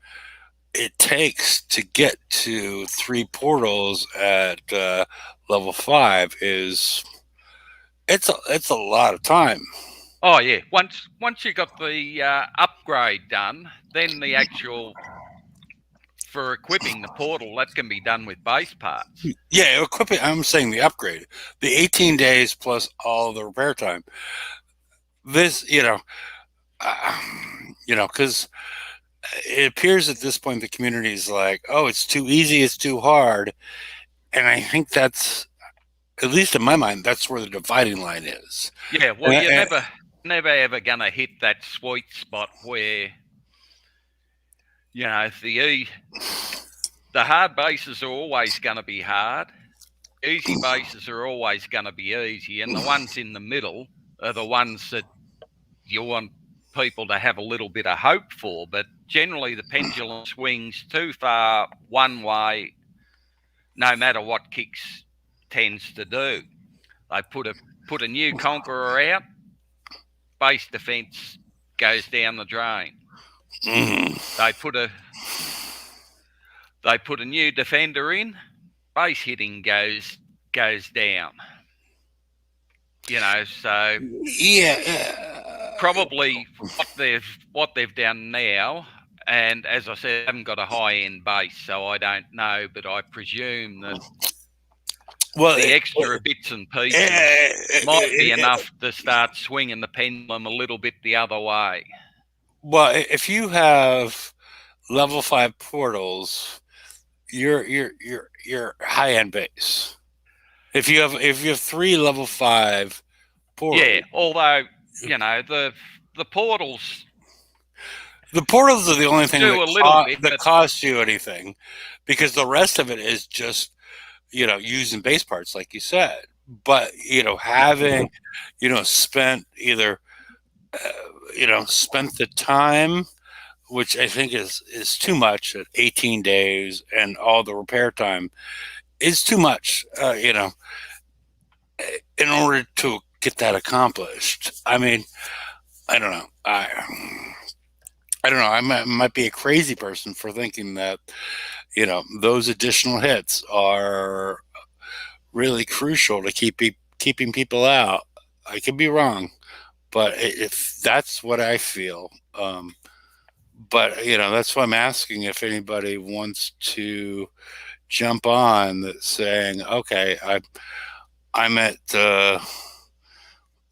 it takes to get to 3 portals at level 5 it's a lot of time. Oh yeah. Once you got the upgrade done, then the actual for equipping the portal, that can be done with base parts. Yeah, equipping. I'm saying the upgrade, the 18 days plus all the repair time. This, because it appears at this point the community is like, oh, it's too easy, it's too hard, and I think that's, at least in my mind, that's where the dividing line is. Yeah, well, you're never ever gonna hit that sweet spot where the hard bases are always going to be hard. Easy bases are always going to be easy. And the ones in the middle are the ones that you want people to have a little bit of hope for. But generally, the pendulum swings too far one way, no matter what Kix tends to do. They put a new Conqueror out, base defense goes down the drain. They put a new defender in, base hitting goes down. So probably what they've done now, and as I said, I haven't got a high end base, so I don't know, but I presume that the extra bits and pieces might be enough to start swinging the pendulum a little bit the other way. Well, if you have level 5 portals, you're high end base. If you have 3 level 5 portals, yeah. Although the portals, are the only thing that cost you anything, because the rest of it is just using base parts, like you said. But having spent either spent the time, which I think is too much at 18 days, and all the repair time is too much, in order to get that accomplished. I mean, I don't know. I don't know. I might be a crazy person for thinking that, those additional hits are really crucial to keeping people out. I could be wrong, but if that's what I feel. But that's why I'm asking if anybody wants to jump on that, saying, okay, I'm at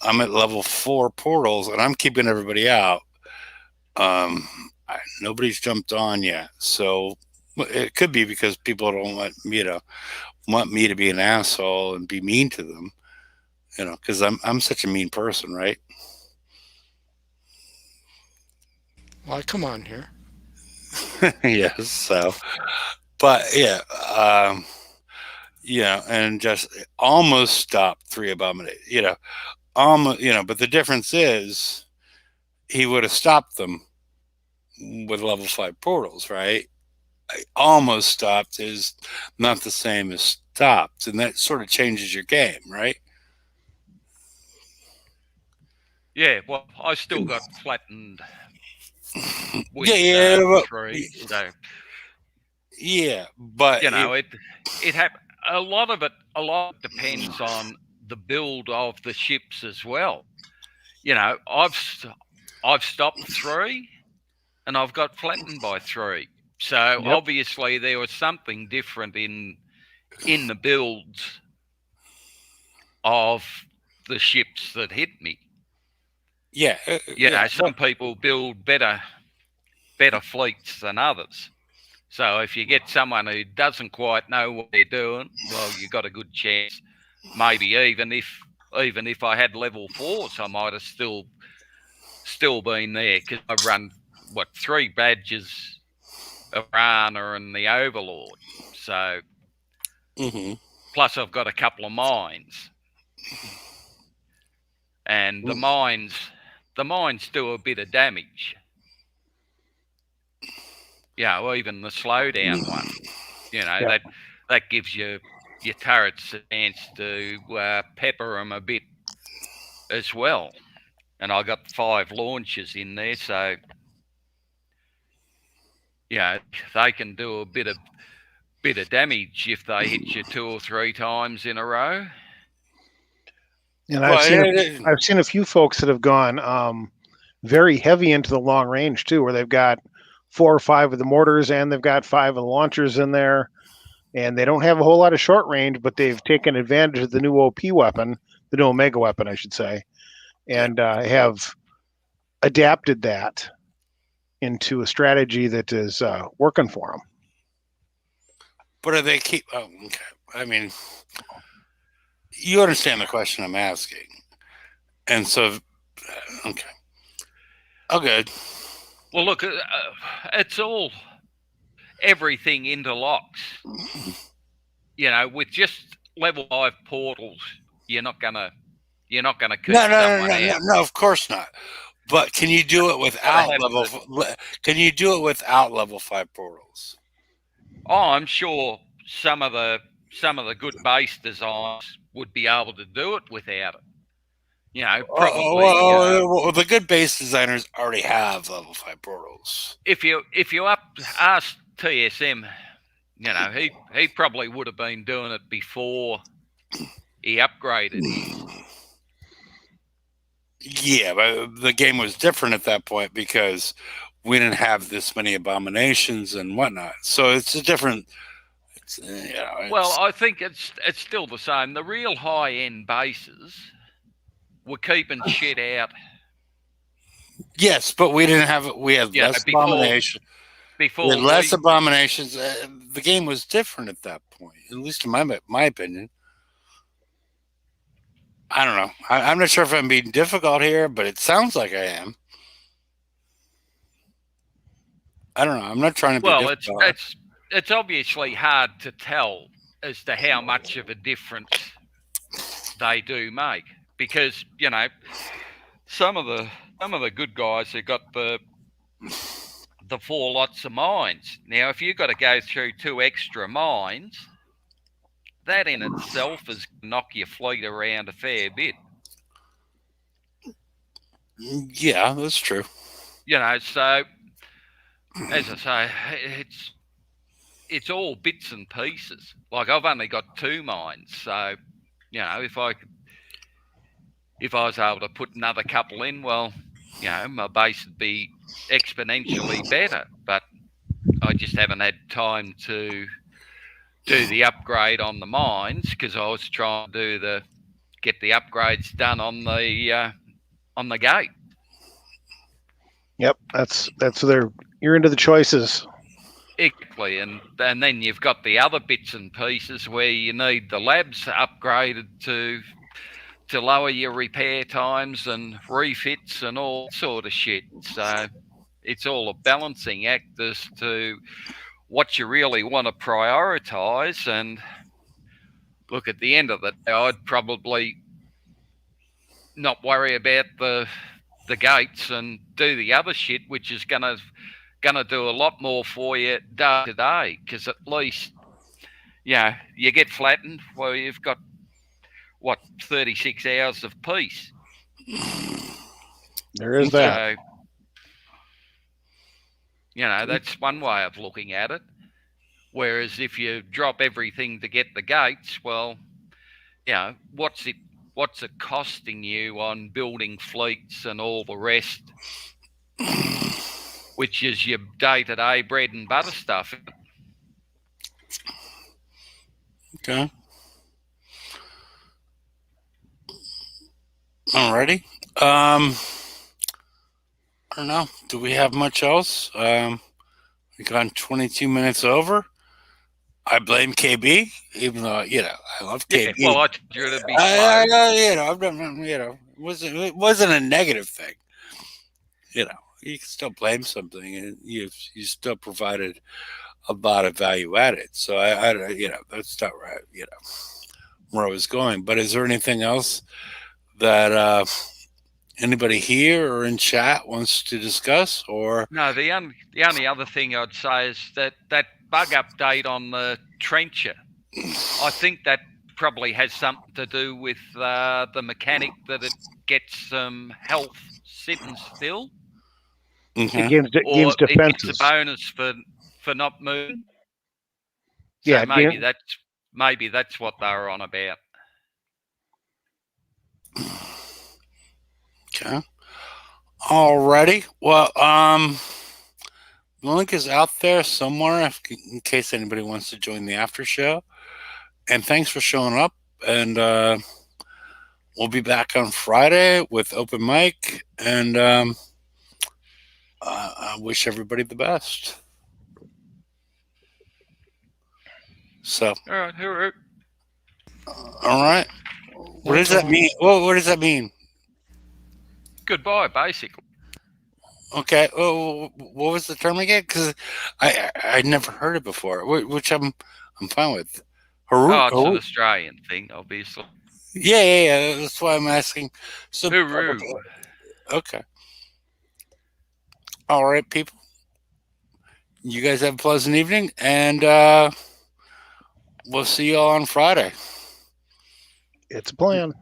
level 4 portals and I'm keeping everybody out. Nobody's jumped on yet, so it could be because people don't want me to be an asshole and be mean to them, because I'm such a mean person, right? Well, I come on here. Yes. So, but yeah, and just almost stopped 3 abominations. Almost, but the difference is he would have stopped them with level 5 portals, right? almost stopped is not the same as stopped, and that sort of changes your game, right? Yeah, well, I still got flattened with Yeah, three, so but it happened. A lot depends on the build of the ships as well. I've stopped three, and I've got flattened by three. So Yep. obviously there was something different in the builds of the ships that hit me. Some people build better fleets than others. So if you get someone who doesn't quite know what they're doing, well, you got a good chance. Maybe even if I had level 4s, I might have still been there, because I run 3 badges of Rana and the Overlord. So plus I've got a couple of mines, and the mines do a bit of damage. Well, even the slowdown one, that gives your turrets a chance to pepper them a bit as well. And I got 5 launchers in there, so they can do a bit of damage if they hit you 2 or 3 times in a row. And I've seen a few folks that have gone very heavy into the long range too, where they've got 4 or 5 of the mortars and they've got 5 of the launchers in there, and they don't have a whole lot of short range, but they've taken advantage of the new OP weapon, the new Omega weapon, I should say, and have adapted that into a strategy that is working for them. But do they keep? Oh, okay. I mean, you understand the question I'm asking, and so, okay. Oh, good. Well, look, it's all everything interlocks. With just level 5 portals, you're not gonna keep someone out. No, of course not. But can you do it without Can you do it without level 5 portals? Oh, I'm sure some of the good base designs would be able to do it without it. Probably. Well, the good base designers already have level 5 portals. If you ask TSM, he probably would have been doing it before he upgraded his. Yeah, but the game was different at that point because we didn't have this many abominations and whatnot. So it's a different. Well, I think it's still the same. The real high-end bases were keeping shit out. Yes, but we didn't have it. We had less abominations. Before less abominations. The game was different at that point, at least in my opinion. I don't know. I'm not sure if I'm being difficult here, but it sounds like I am. I don't know. I'm not trying to be difficult. Well, it's obviously hard to tell as to how much of a difference they do make, because some of the good guys have got the 4 lots of mines. Now, if you've got to go through 2 extra mines, that in itself is knock your fleet around a fair bit. Yeah, that's true. So as I say, it's all bits and pieces. Like, I've only got 2 mines, so if I was able to put another couple in, well, my base would be exponentially better. But I just haven't had time to do the upgrade on the mines, because I was trying to get the upgrades done on the gate. Yep, that's you're into the choices. Exactly, and then you've got the other bits and pieces where you need the labs upgraded to lower your repair times and refits and all sort of shit. So it's all a balancing act as to what you really want to prioritize. And look, at the end of the day, I'd probably not worry about the gates and do the other shit, which is going going to do a lot more for you day to day, because at least, you get flattened. Well, you've got, 36 hours of peace. There is that. So, that's one way of looking at it. Whereas if you drop everything to get the gates, well, what's it costing you on building fleets and all the rest, which is your day-to-day bread and butter stuff. Okay. Alrighty. I don't know. Do we have much else? We gone 22 minutes over. I blame KB, even though I love KB. Yeah, well, I told you to be slow. It wasn't a negative thing. You can still blame something, and you still provided a lot of value added. So I that's not right. Where I was going. But is there anything else that anybody here or in chat wants to discuss? Or no, the only other thing I'd say is that bug update on the trencher. I think that probably has something to do with the mechanic that it gets some health sitting still. Mhm. It gains Or it defenses. gets a bonus for not moving. So Yeah, maybe that's what they were on about. Okay. Alrighty. Well, the link is out there somewhere in case anybody wants to join the after show. And thanks for showing up. And we'll be back on Friday with open mic. And I wish everybody the best. So. All right. Hooroo. All right. What does that mean? What does that mean? Goodbye, basically. Okay. Oh, what was the term again? Because I never heard it before, which I'm fine with. It's an Australian thing, obviously. Yeah. That's why I'm asking. So, Hooroo. okay. All right, people. You guys have a pleasant evening, and we'll see you all on Friday. it's a plan.